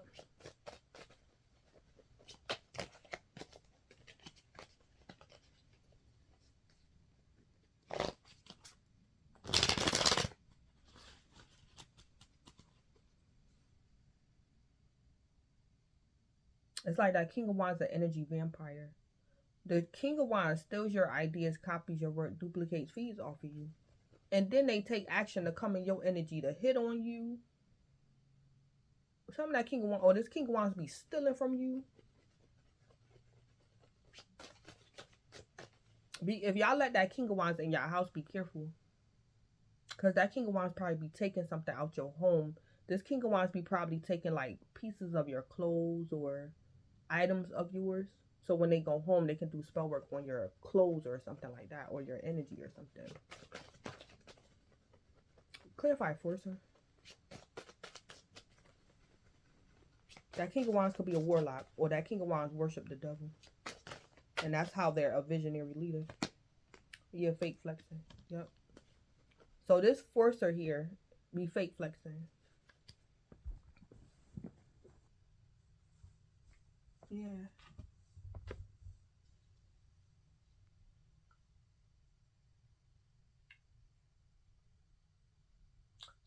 It's like that King of Wands is an energy vampire. The King of Wands steals your ideas, copies your work, duplicates, feeds off of you. And then they take action to come in your energy to hit on you. Some of that King of Wands, or this King of Wands be stealing from you. If y'all let that King of Wands in your house, be careful. Because that King of Wands probably be taking something out your home. This King of Wands be probably taking like pieces of your clothes or items of yours. So when they go home, they can do spell work on your clothes or something like that, or your energy or something. Clarify for us. That King of Wands could be a warlock, or that King of Wands worship the devil. And that's how they're a visionary leader. Yeah, fake flexing. Yep. So this forcer here be fake flexing. Yeah.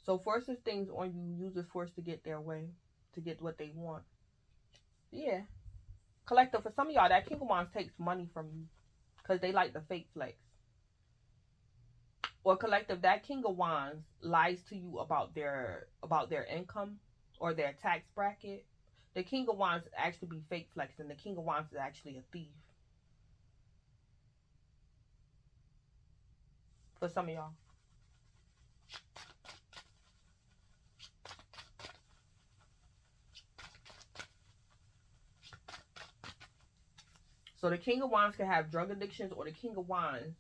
So forces things on you, uses force to get their way, to get what they want. Yeah. Collective, for some of y'all, that King of Wands takes money from you because they like the fake flex. Or collective, that King of Wands lies to you about their income or their tax bracket. The King of Wands actually be fake flexing. The King of Wands is actually a thief. For some of y'all. So the King of Wands can have drug addictions, or the King of Wands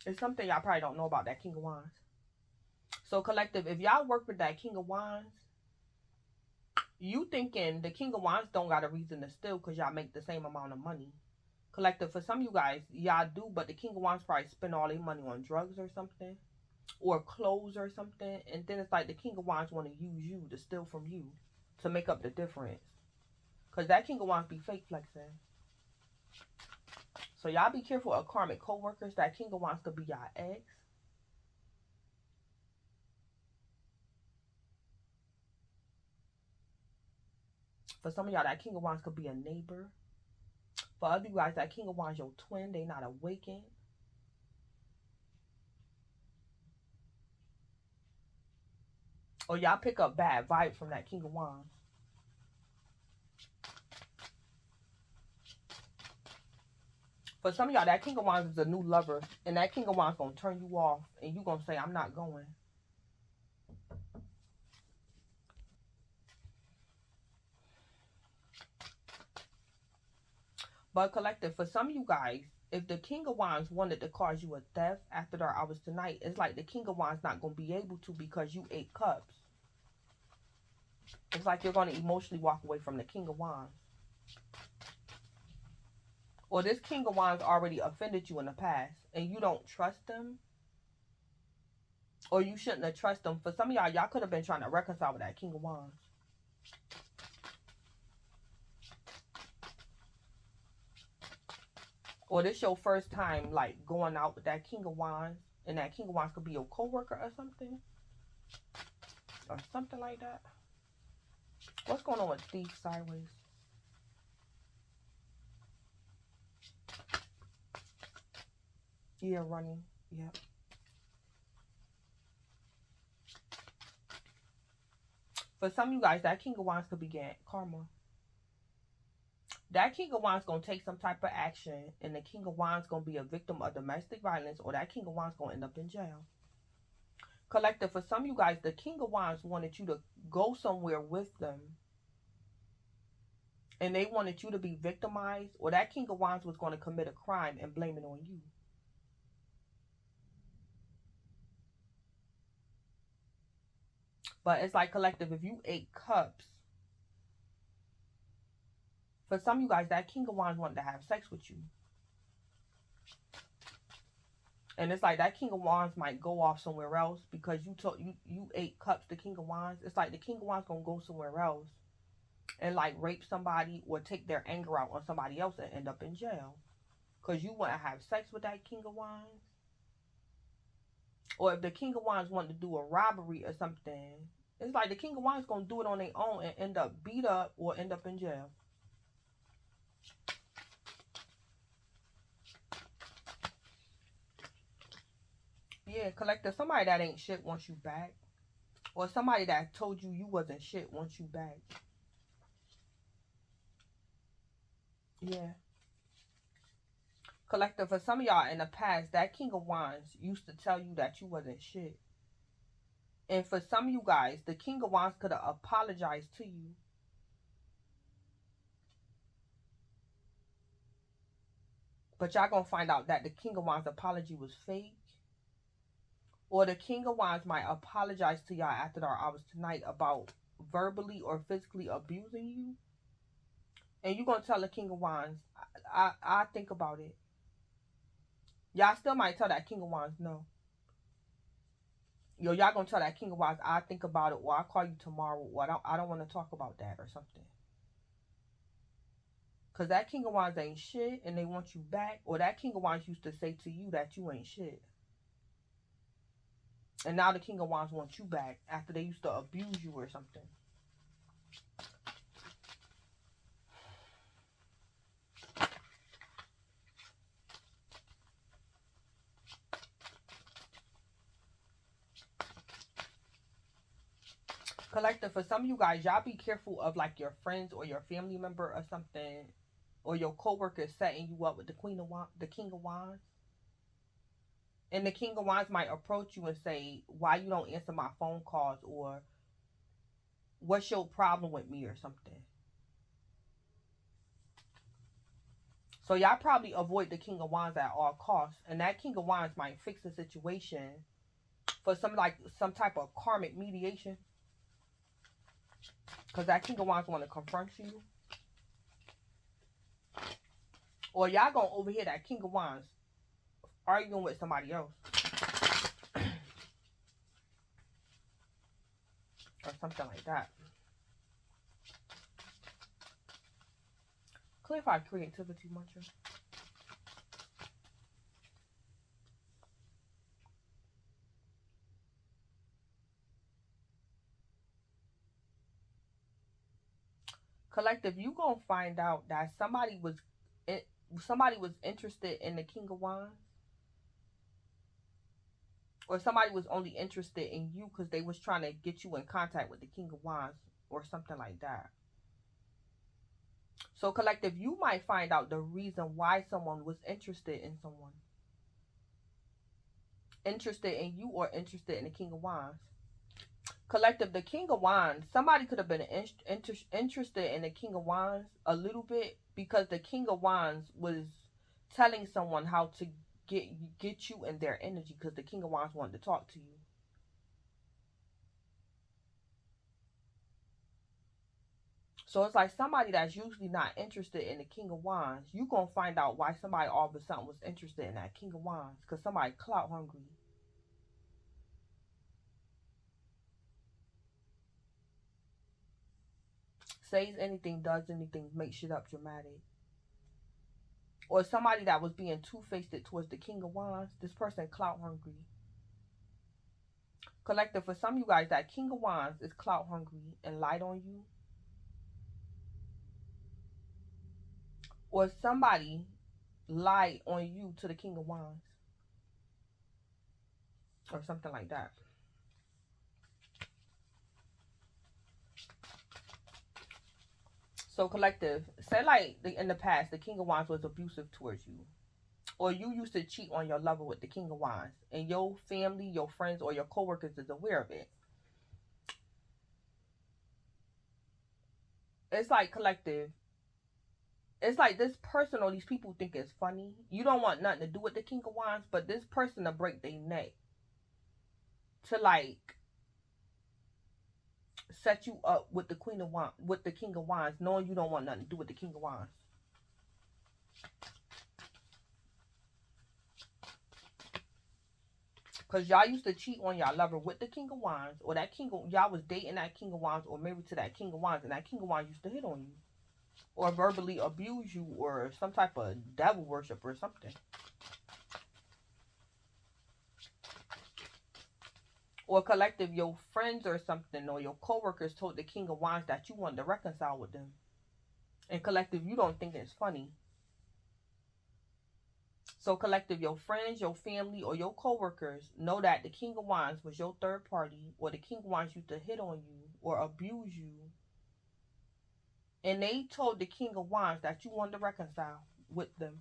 it's something y'all probably don't know about that King of Wands. So collective, if y'all work with that King of Wands, you thinking the King of Wands don't got a reason to steal because y'all make the same amount of money. Collective, for some of you guys, y'all do, but the King of Wands probably spend all their money on drugs or something, or clothes or something, and then it's like the King of Wands want to use you to steal from you to make up the difference. Because that King of Wands be fake flexing. So y'all be careful of karmic co-workers. That King of Wands could be y'all ex. For some of y'all, that King of Wands could be a neighbor. For other you guys, that King of Wands your twin. They not awakened. Or y'all pick up bad vibes from that King of Wands. For some of y'all, that King of Wands is a new lover. And that King of Wands going to turn you off. And you going to say, I'm not going. But collective, for some of you guys, if the King of Wands wanted to cause you a death after dark hours tonight, it's like the King of Wands not going to be able to because you 8 cups. It's like you're going to emotionally walk away from the King of Wands. Or this King of Wands already offended you in the past and you don't trust them. Or you shouldn't have trusted them. For some of y'all, y'all could have been trying to reconcile with that King of Wands. Or this your first time like going out with that King of Wands. And that King of Wands could be your co-worker or something. Or something like that. What's going on with Thief sideways? Yeah, running. Yeah. For some of you guys, that King of Wands could be getting karma. That King of Wands going to take some type of action. And the King of Wands going to be a victim of domestic violence. Or that King of Wands going to end up in jail. Collective, for some of you guys, the King of Wands wanted you to go somewhere with them. And they wanted you to be victimized. Or that King of Wands was going to commit a crime and blame it on you. But it's like, collective, if you 8 cups, for some of you guys, that King of Wands wanted to have sex with you. And it's like that King of Wands might go off somewhere else because you 8 cups, the King of Wands. It's like the King of Wands going to go somewhere else and like rape somebody or take their anger out on somebody else and end up in jail. Because you want to have sex with that King of Wands. Or if the King of Wands wanted to do a robbery or something, it's like the King of Wands going to do it on their own and end up beat up or end up in jail. Yeah, collective, somebody that ain't shit wants you back. Or somebody that told you you wasn't shit wants you back. Yeah. Collective, for some of y'all in the past, that King of Wands used to tell you that you wasn't shit. And for some of you guys, the King of Wands could have apologized to you. But y'all gonna find out that the King of Wands apology was fake. Or the King of Wands might apologize to y'all after our hours tonight about verbally or physically abusing you. And you're gonna tell the King of Wands, I think about it. Y'all still might tell that King of Wands no. Yo, y'all gonna tell that King of Wands, I think about it, or I'll call you tomorrow, or I don't want to talk about that or something. Because that King of Wands ain't shit and they want you back. Or that King of Wands used to say to you that you ain't shit. And now the King of Wands wants you back after they used to abuse you or something. Collective, for some of you guys, y'all be careful of like your friends or your family member or something, or your co-worker setting you up with the King of Wands. And the King of Wands might approach you and say, why you don't answer my phone calls, or what's your problem with me or something. So y'all probably avoid the King of Wands at all costs. And that King of Wands might fix the situation for some type of karmic mediation. Because that King of Wands want to confront you. Or y'all gonna overhear that King of Wands arguing with somebody else. Or something like that. Clarify creativity, mantra. Collective, you gonna find out that somebody was interested in the King of Wands. Or somebody was only interested in you because they was trying to get you in contact with the King of Wands. Or something like that. So collective, you might find out the reason why someone was interested in someone. Interested in you or interested in the King of Wands. Collective, the King of Wands, somebody could have been interested in the King of Wands a little bit because the King of Wands was telling someone how to get you in their energy, because the King of Wands wanted to talk to you. So it's like somebody that's usually not interested in the King of Wands, you going to find out why somebody all of a sudden was interested in that King of Wands. Because somebody clout hungry. Says anything, does anything, makes shit up dramatic. Or somebody that was being two-faced towards the King of Wands, this person clout hungry. Collective, for some of you guys, that King of Wands is clout hungry and light on you. Or somebody lied on you to the King of Wands. Or something like that. So collective, say like in the past, the King of Wands was abusive towards you. Or you used to cheat on your lover with the King of Wands. And your family, your friends, or your coworkers is aware of it. It's like collective. It's like this person or these people think it's funny. You don't want nothing to do with the King of Wands, but this person to break their neck to like set you up with the Queen of Wands, with the King of Wands, knowing you don't want nothing to do with the King of Wands. Because y'all used to cheat on y'all lover with the King of Wands, or that King of, y'all was dating that King of Wands or married to that King of Wands, and that King of Wands used to hit on you. Or verbally abuse you, or some type of devil worship or something. Or collective, your friends or something, or your coworkers told the King of Wands that you wanted to reconcile with them. And collective, you don't think it's funny. So collective, your friends, your family, or your coworkers know that the King of Wands was your third party, or the King of Wands used to hit on you or abuse you. And they told the King of Wands that you wanted to reconcile with them.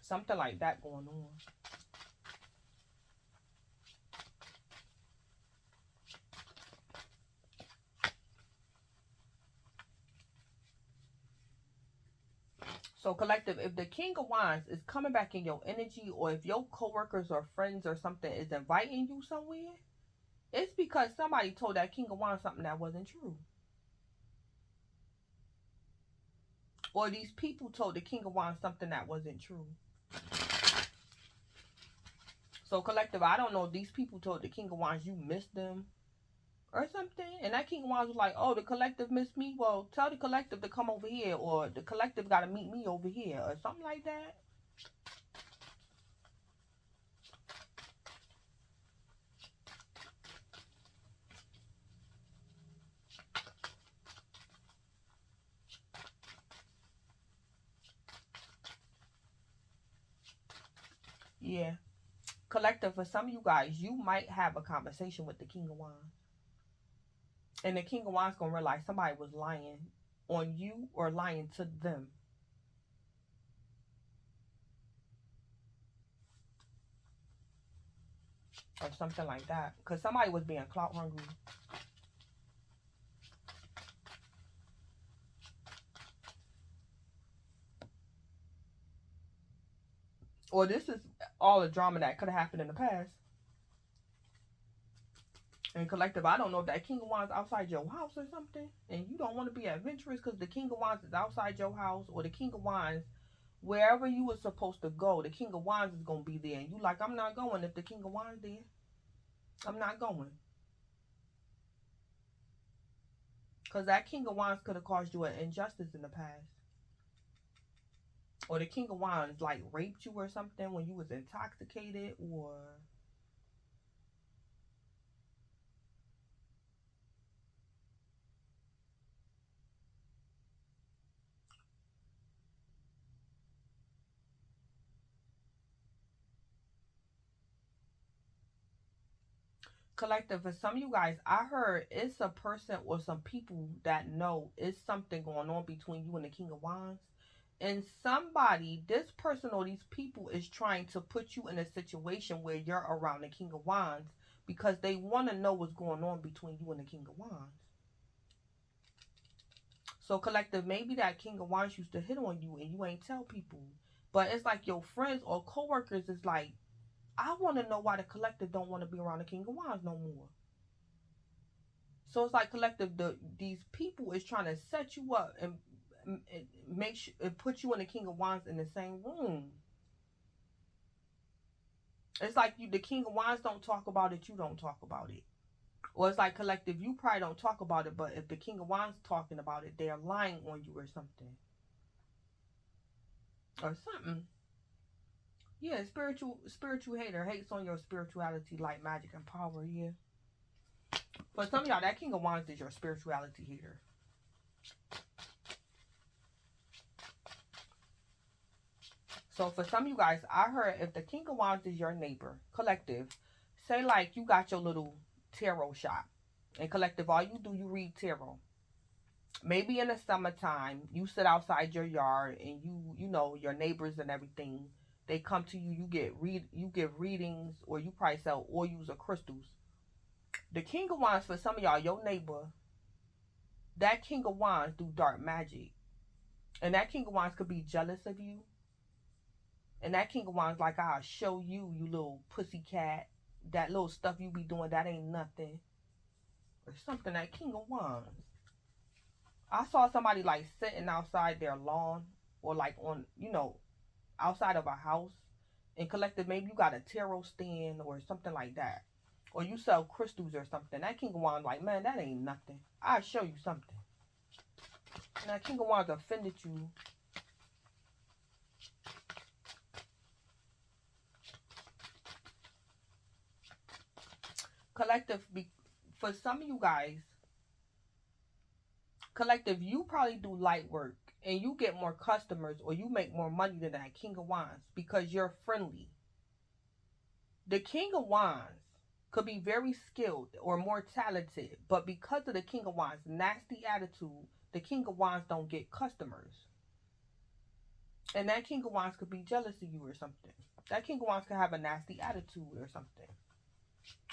Something like that going on. So collective, if the King of Wands is coming back in your energy, or if your coworkers or friends or something is inviting you somewhere, it's because somebody told that King of Wands something that wasn't true. Or these people told the King of Wands something that wasn't true. So collective, I don't know if these people told the King of Wands you missed them or something. And that King of Wands was like, oh, the collective missed me. Well, tell the collective to come over here. Or the collective got to meet me over here. Or something like that. Yeah. Collective, for some of you guys, you might have a conversation with the King of Wands. And the King of Wands going to realize somebody was lying on you or lying to them. Or something like that. Because somebody was being clout hungry. Or this is all the drama that could have happened in the past. And collective, I don't know if that King of Wands outside your house or something, and you don't want to be adventurous because the King of Wands is outside your house, or the King of Wands, wherever you were supposed to go, the King of Wands is going to be there. And you like, I'm not going if the King of Wands there. I'm not going. Because that King of Wands could have caused you an injustice in the past. Or the King of Wands like raped you or something when you was intoxicated, or collective. For some of you guys, I heard it's a person or some people that know it's something going on between you and the King of Wands. And somebody, this person or these people is trying to put you in a situation where you're around the King of Wands because they want to know what's going on between you and the King of Wands. So collective, maybe that King of Wands used to hit on you and you ain't tell people. But it's like your friends or coworkers is like, I want to know why the collective don't want to be around the King of Wands no more. So it's like collective, these people is trying to set you up and make sure and put you and the King of Wands in the same room. It's like the King of Wands don't talk about it, you don't talk about it. Or it's like collective, you probably don't talk about it, but if the King of Wands talking about it, they're lying on you or something. Or something. Yeah, spiritual hater hates on your spirituality, light, magic, and power, yeah. For some of y'all, that King of Wands is your spirituality hater. So for some of you guys, I heard if the King of Wands is your neighbor, collective, say like you got your little tarot shop. And collective, all you do, you read tarot. Maybe in the summertime, you sit outside your yard and you know, your neighbors and everything, they come to you, you give readings, or you probably sell oils or crystals. The King of Wands, for some of y'all, your neighbor, that King of Wands do dark magic. And that King of Wands could be jealous of you. And that King of Wands, like, I'll show you, you little pussy cat. That little stuff you be doing, that ain't nothing. Or something, that King of Wands. I saw somebody, like, sitting outside their lawn. Or, like, on, you know, outside of a house. And collective, maybe you got a tarot stand or something like that. Or you sell crystals or something. That King of Wands, like, man, that ain't nothing. I'll show you something. And that King of Wands offended you. Collective, for some of you guys, collective, you probably do light work and you get more customers or you make more money than that King of Wands because you're friendly. The King of Wands could be very skilled or more talented, but because of the King of Wands' nasty attitude, the King of Wands don't get customers. And that King of Wands could be jealous of you or something. That King of Wands could have a nasty attitude or something.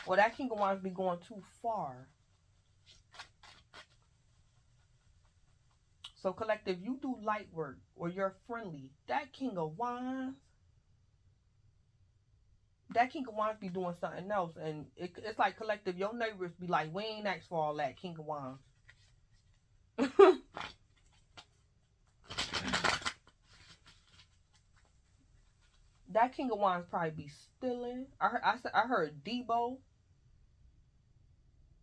Or that King of Wands be going too far. So collective, you do light work or you're friendly. That King of Wands be doing something else. And it's like collective, your neighbors be like, we ain't asked for all that, King of Wands. That King of Wands probably be stealing. I heard Debo.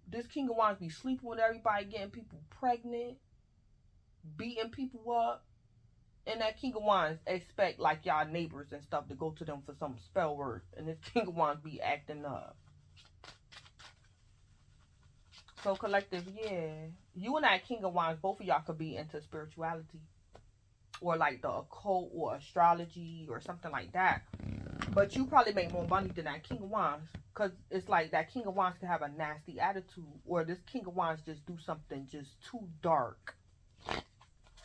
This King of Wands be sleeping with everybody, getting people pregnant, beating people up. And that King of Wands expect like y'all neighbors and stuff to go to them for some spell work. And this King of Wands be acting up. So collective, yeah. You and that King of Wands, both of y'all could be into spirituality. Or like the occult or astrology or something like that. But you probably make more money than that King of Wands. Because it's like that King of Wands can have a nasty attitude. Or this King of Wands just do something just too dark.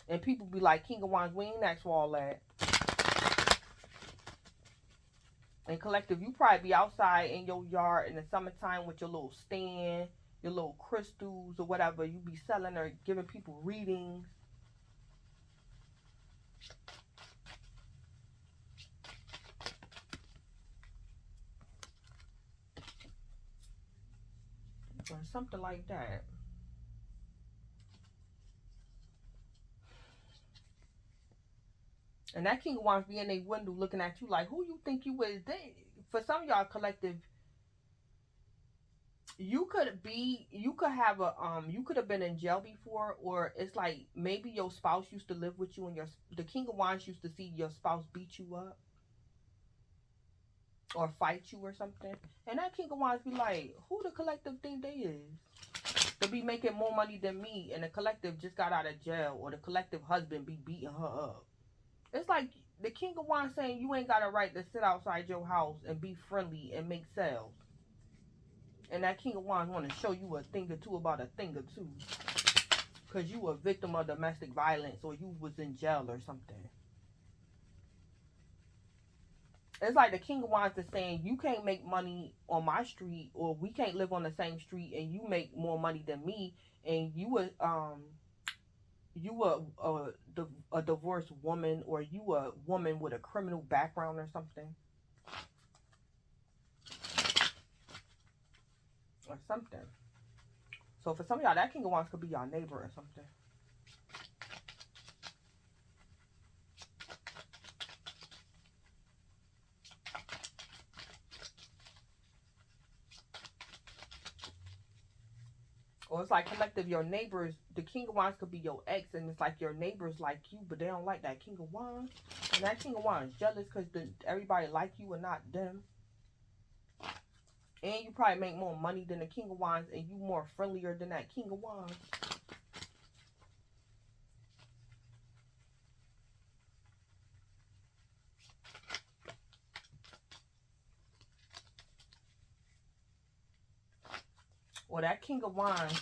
And people be like, King of Wands, we ain't asked for all that. And collective, you probably be outside in your yard in the summertime with your little stand, your little crystals or whatever. You be selling or giving people readings. Or something like that. And that King of Wands be in a window looking at you like, who you think you is? For some of y'all collective, you could have been in jail before, or it's like maybe your spouse used to live with you and the King of Wands used to see your spouse beat you up or fight you or something. And that King of Wands be like, who the collective think they is? They be making more money than me, and the collective just got out of jail, or the collective husband be beating her up. It's like the King of Wands saying you ain't got a right to sit outside your house and be friendly and make sales. And that King of Wands want to show you a thing or two about a thing or two. Because you a victim of domestic violence or you was in jail or something. It's like the King of Wands is saying you can't make money on my street, or we can't live on the same street and you make more money than me, and you would you a divorced woman, or you a woman with a criminal background or something. Or something. So for some of y'all, that King of Wands could be your neighbor or something. Or it's like collective, your neighbors, the King of Wands could be your ex, and it's like your neighbors like you, but they don't like that King of Wands. And that King of Wands jealous because everybody like you and not them. And you probably make more money than the King of Wands, and you more friendlier than that King of Wands. Or that King of Wands.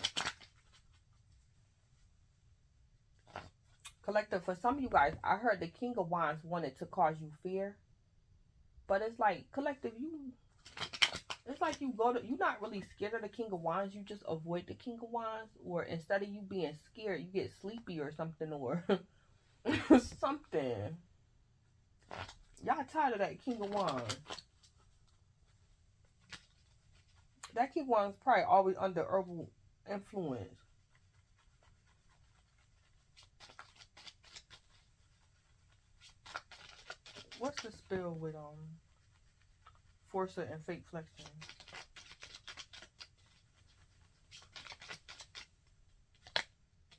Collective, for some of you guys, I heard the King of Wands wanted to cause you fear. But it's like, collective, it's like you're not really scared of the King of Wands. You just avoid the King of Wands. Or instead of you being scared, you get sleepy or something. Or something. Y'all tired of that King of Wands. That King of Wands probably always under herbal influence. What's the spell with Forcer and fake flexing?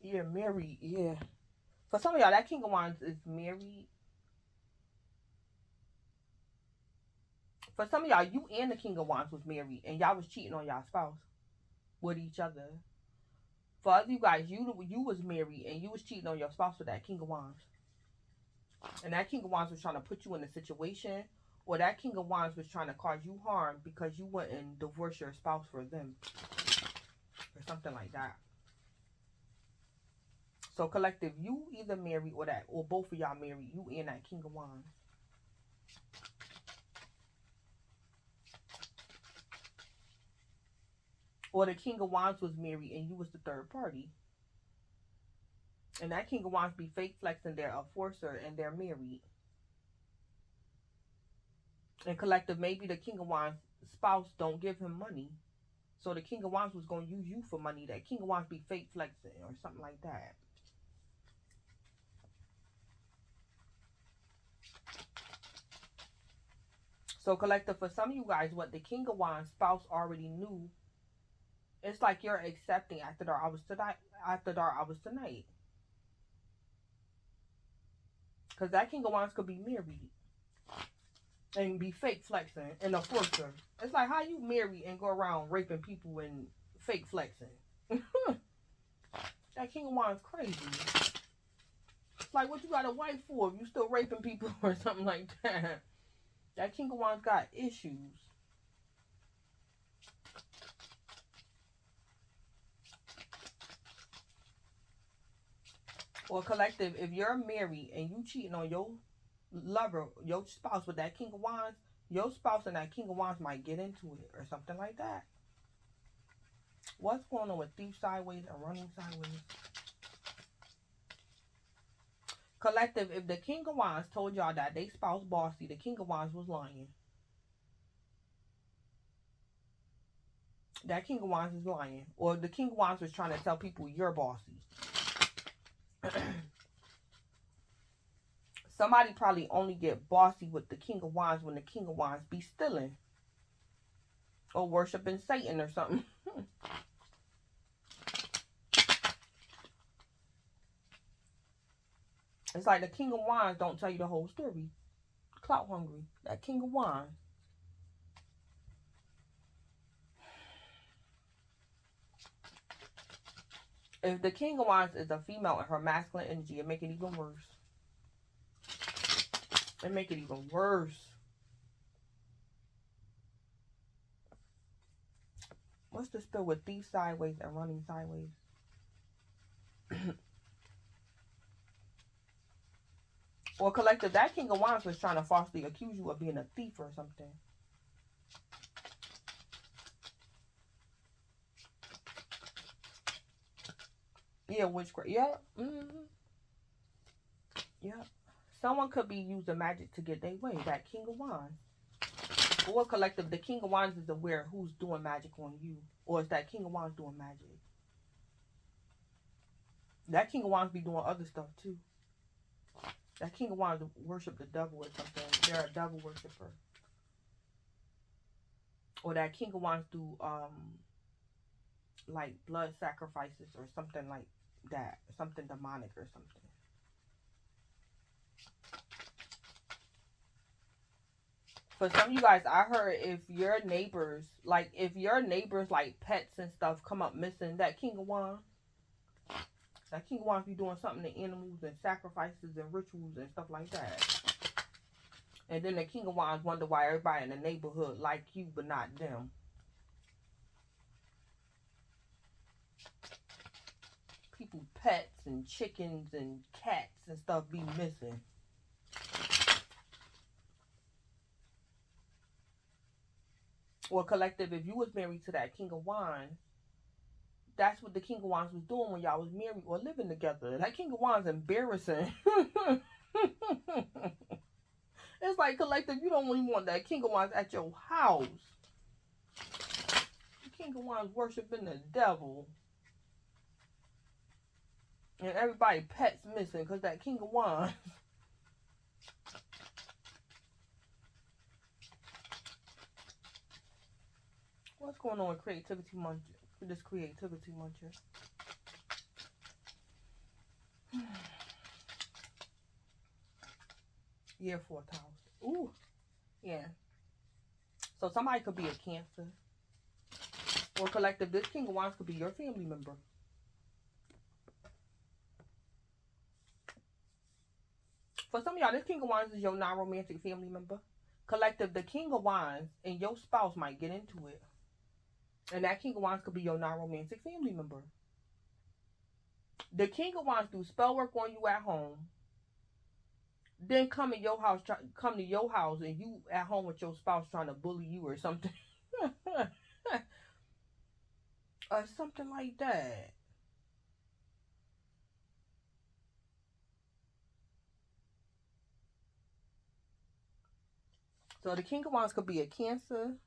Yeah, married. Yeah. For some of y'all, that King of Wands is married. For some of y'all, you and the King of Wands was married, and y'all was cheating on y'all spouse with each other. For other you guys, you was married, and you was cheating on your spouse with that King of Wands. And that King of Wands was trying to put you in a situation, or that King of Wands was trying to cause you harm because you wouldn't divorce your spouse for them. Or something like that. So collective, you either married or both of y'all married. You and that King of Wands. Or the King of Wands was married and you was the third party. And that King of Wands be fake flexing, they're a forcer and they're married. And collective, maybe the King of Wands spouse don't give him money. So the King of Wands was going to use you for money. That King of Wands be fake flexing or something like that. So collective, for some of you guys, what the King of Wands spouse already knew, it's like you're accepting after dark hours tonight. Because that King of Wands could be married and be fake flexing and a forcer. It's like, how you married and go around raping people and fake flexing? That King of Wands crazy. It's like, what you got a wife for if you still raping people or something like that? That King of Wands got issues. Or collective, if you're married and you cheating on your lover, your spouse with that King of Wands, your spouse and that King of Wands might get into it or something like that. What's going on with thief sideways and running sideways? Collective, if the King of Wands told y'all that they spouse bossy, the King of Wands was lying. That King of Wands is lying. Or the King of Wands was trying to tell people you're bossy. Somebody probably only get bossy with the King of Wands when the King of Wands be stealing. Or worshiping Satan or something. It's like the King of Wands don't tell you the whole story. Clout hungry. That King of Wands. If the King of Wands is a female and her masculine energy, it make it even worse. It make it even worse. What's the spell with thief sideways and running sideways? Or collective, that King of Wands was trying to falsely accuse you of being a thief or something. Yeah, witchcraft. Yeah. Yeah. Someone could be using magic to get their way. That King of Wands. Or collective, the King of Wands is aware who's doing magic on you. Or is that King of Wands doing magic? That King of Wands be doing other stuff too. That King of Wands worship the devil or something. They're a devil worshiper. Or that King of Wands do like blood sacrifices or something like that. Something demonic or something. For some of you guys, I heard if your neighbors, like pets and stuff come up missing, that King of Wands be doing something to animals and sacrifices and rituals and stuff like that. And then the King of Wands wonder why everybody in the neighborhood like you but not them. People, pets and chickens and cats and stuff be missing. Or collective, if you was married to that King of Wands, that's what the King of Wands was doing when y'all was married or living together. That King of Wands embarrassing. It's like collective, you don't even want that King of Wands at your house. The King of Wands worshiping the devil. And everybody pets missing because that King of Wands. What's going on with creativity month? This creativity month here. Year 4th house. Ooh. Yeah. So somebody could be a Cancer. Or collective, this King of Wands could be your family member. For some of y'all, this King of Wands is your non-romantic family member. Collective, the King of Wands and your spouse might get into it. And that King of Wands could be your non-romantic family member. The King of Wands do spell work on you at home. Then come to your house and you at home with your spouse trying to bully you or something. Or something like that. So the King of Wands could be a Cancer.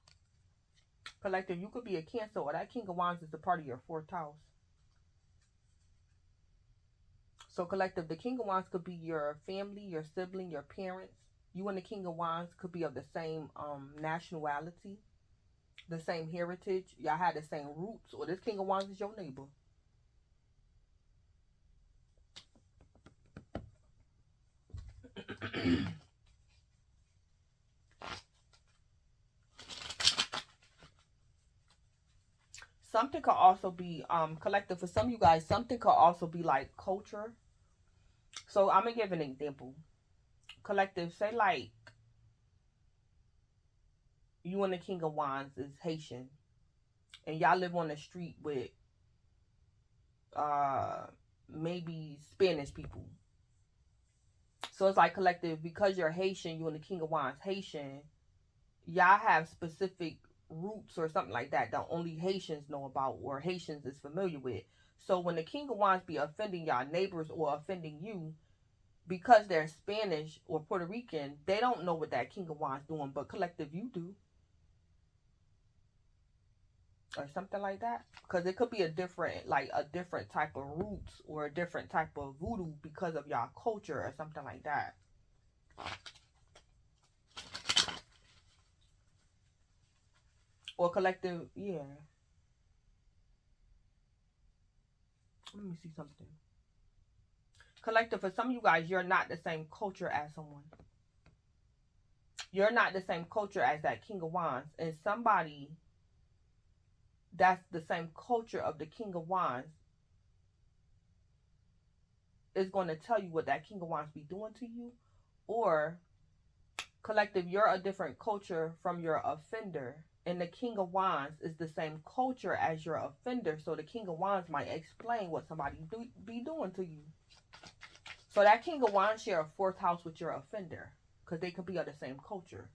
Collective, you could be a Cancer, or that King of Wands is a part of your 4th house. So collective, the King of Wands could be your family, your sibling, your parents. You and the King of Wands could be of the same nationality, the same heritage. Y'all had the same roots, or this King of Wands is your neighbor. Something could also be collective for some of you guys. Something could also be like culture. So I'm gonna give an example. Collective, say like you and the King of Wands is Haitian, and y'all live on the street with maybe Spanish people. So it's like collective, because you're Haitian, you and the King of Wands Haitian, y'all have specific roots or something like that only Haitians know about or Haitians is familiar with. So when the King of Wands be offending y'all neighbors or offending you, because they're Spanish or Puerto Rican, they don't know what that King of Wands doing, but collective, you do. Or something like that. Because it could be a different type of roots or a different type of voodoo because of y'all culture or something like that. Or collective, yeah. Let me see something. Collective, for some of you guys, you're not the same culture as someone. You're not the same culture as that King of Wands. And somebody that's the same culture of the King of Wands is going to tell you what that King of Wands be doing to you. Or collective, you're a different culture from your offender, and the King of Wands is the same culture as your offender. So the King of Wands might explain what somebody be doing to you. So that King of Wands share a 4th house with your offender, because they could be of the same culture.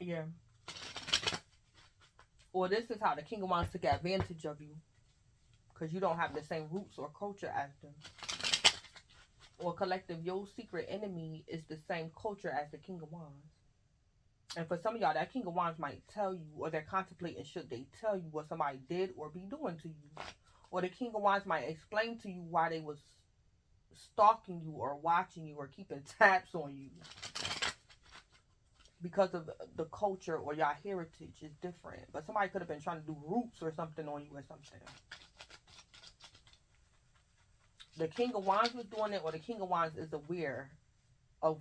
Yeah. Or this is how the King of Wands took advantage of you. Because you don't have the same roots or culture as them. Or collective, your secret enemy is the same culture as the King of Wands. And for some of y'all, that King of Wands might tell you, or they're contemplating should they tell you what somebody did or be doing to you. Or the King of Wands might explain to you why they was stalking you or watching you or keeping tabs on you. Because of the culture or your heritage is different. But somebody could have been trying to do roots or something on you or something. The King of Wands was doing it, or the King of Wands is aware of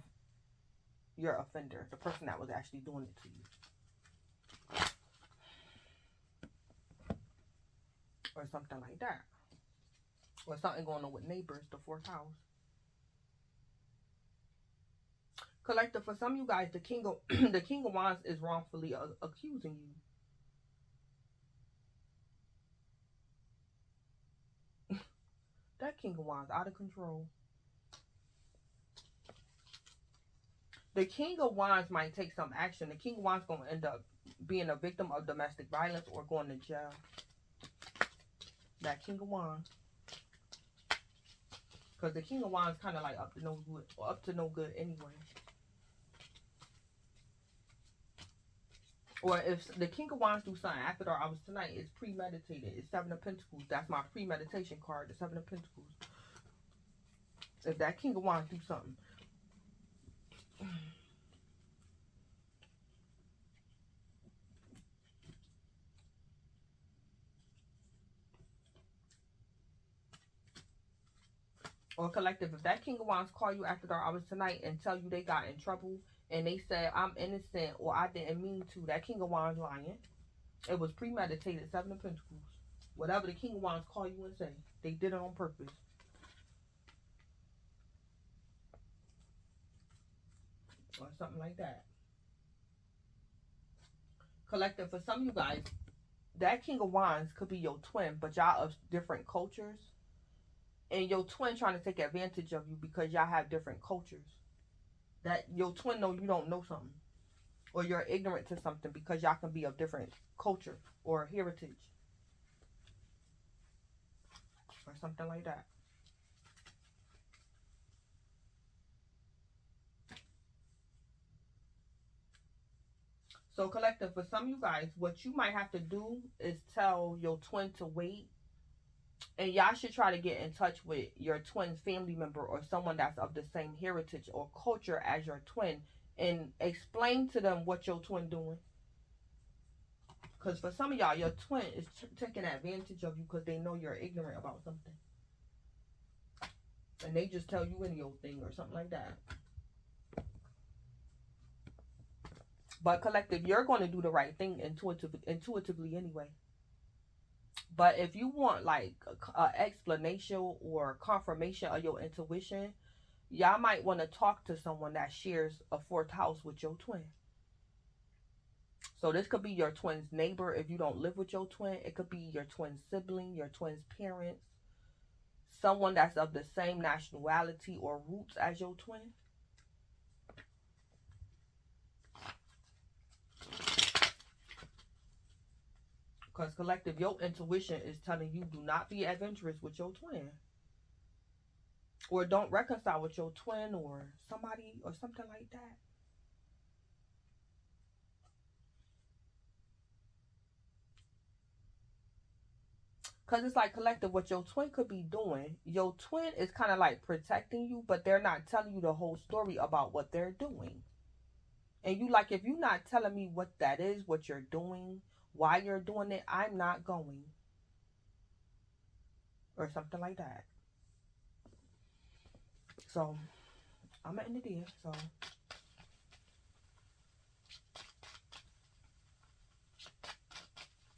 your offender, the person that was actually doing it to you. Or something like that. Or something going on with neighbors, the fourth house. Collective, for some of you guys, the King of the King of Wands is wrongfully accusing you. That King of Wands out of control. The King of Wands might take some action. The King of Wands going to end up being a victim of domestic violence or going to jail. That King of Wands. Because the King of Wands kind of like up to no good anyway. Or if the King of Wands do something after dark hours tonight, it's premeditated. It's Seven of Pentacles. That's my premeditation card, the Seven of Pentacles. If that King of Wands do something. Or collective, if that King of Wands call you after dark hours tonight and tell you they got in trouble and they said, I'm innocent or I didn't mean to, that King of Wands lying. It was premeditated, Seven of Pentacles. Whatever the King of Wands call you and say, they did it on purpose. Or something like that. Collective, for some of you guys, that King of Wands could be your twin, but y'all of different cultures. And your twin trying to take advantage of you because y'all have different cultures. That your twin know you don't know something. Or you're ignorant to something because y'all can be of different culture or heritage. Or something like that. So collective, for some of you guys, what you might have to do is tell your twin to wait. And y'all should try to get in touch with your twin's family member or someone that's of the same heritage or culture as your twin. And explain to them what your twin doing. Because for some of y'all, your twin is taking advantage of you because they know you're ignorant about something. And they just tell you any old thing or something like that. But collective, you're going to do the right thing intuitively anyway. But if you want like an explanation or confirmation of your intuition, y'all might want to talk to someone that shares a fourth house with your twin. So this could be your twin's neighbor if you don't live with your twin. It could be your twin's sibling, your twin's parents. Someone that's of the same nationality or roots as your twin. Because collective, your intuition is telling you do not be adventurous with your twin. Or don't reconcile with your twin or somebody or something like that. Because it's like collective, what your twin could be doing. Your twin is kind of like protecting you, but they're not telling you the whole story about what they're doing. And you like, if you're not telling me what that is, what you're doing, why you're doing it, I'm not going. Or something like that. So, I'm at the end of the day, so.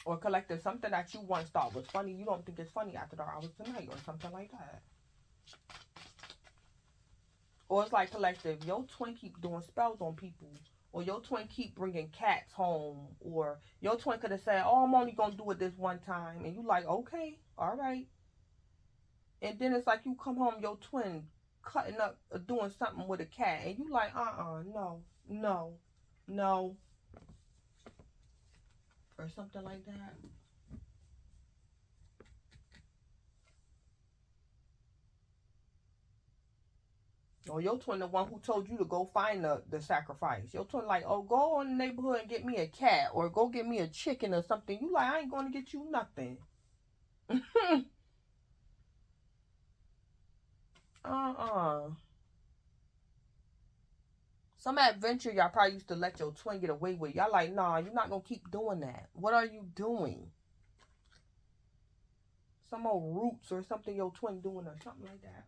Or collective, something that you once thought was funny, you don't think it's funny after dark hours tonight, or something like that. Or it's like collective, your twin keep doing spells on people. Or your twin keep bringing cats home. Or your twin could have said, oh, I'm only going to do it this one time. And you like, okay, all right. And then it's like you come home, your twin cutting up, doing something with a cat. And you like, no, no, no. or something like that. Or your twin the one who told you to go find the sacrifice. Your twin like, oh, go in the neighborhood and get me a cat or go get me a chicken or something. You like, I ain't going to get you nothing. Some adventure y'all probably used to let your twin get away with. Y'all like, nah, you're not going to keep doing that. What are you doing? Some old roots or something your twin doing or something like that.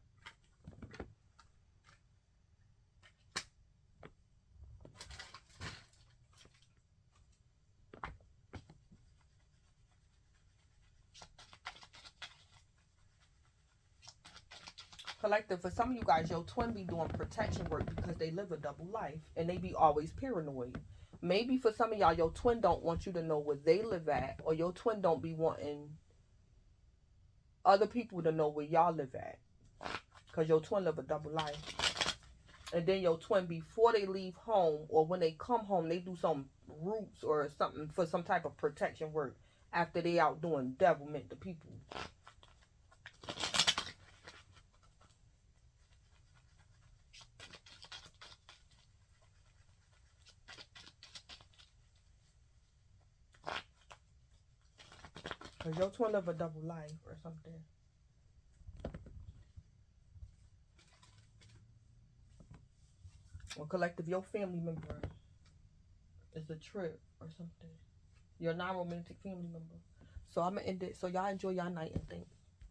Collective, for some of you guys, your twin be doing protection work because they live a double life and they be always paranoid. Maybe for some of y'all, your twin don't want you to know where they live at, or your twin don't be wanting other people to know where y'all live at because your twin live a double life. And then your twin, before they leave home or when they come home, they do some roots or something for some type of protection work after they out doing devilment to people. Because your twin live a double life or something. Or collective, your family member is a trip or something. You're a non-romantic family member. So I'm going to end it. So y'all enjoy y'all night and thanks.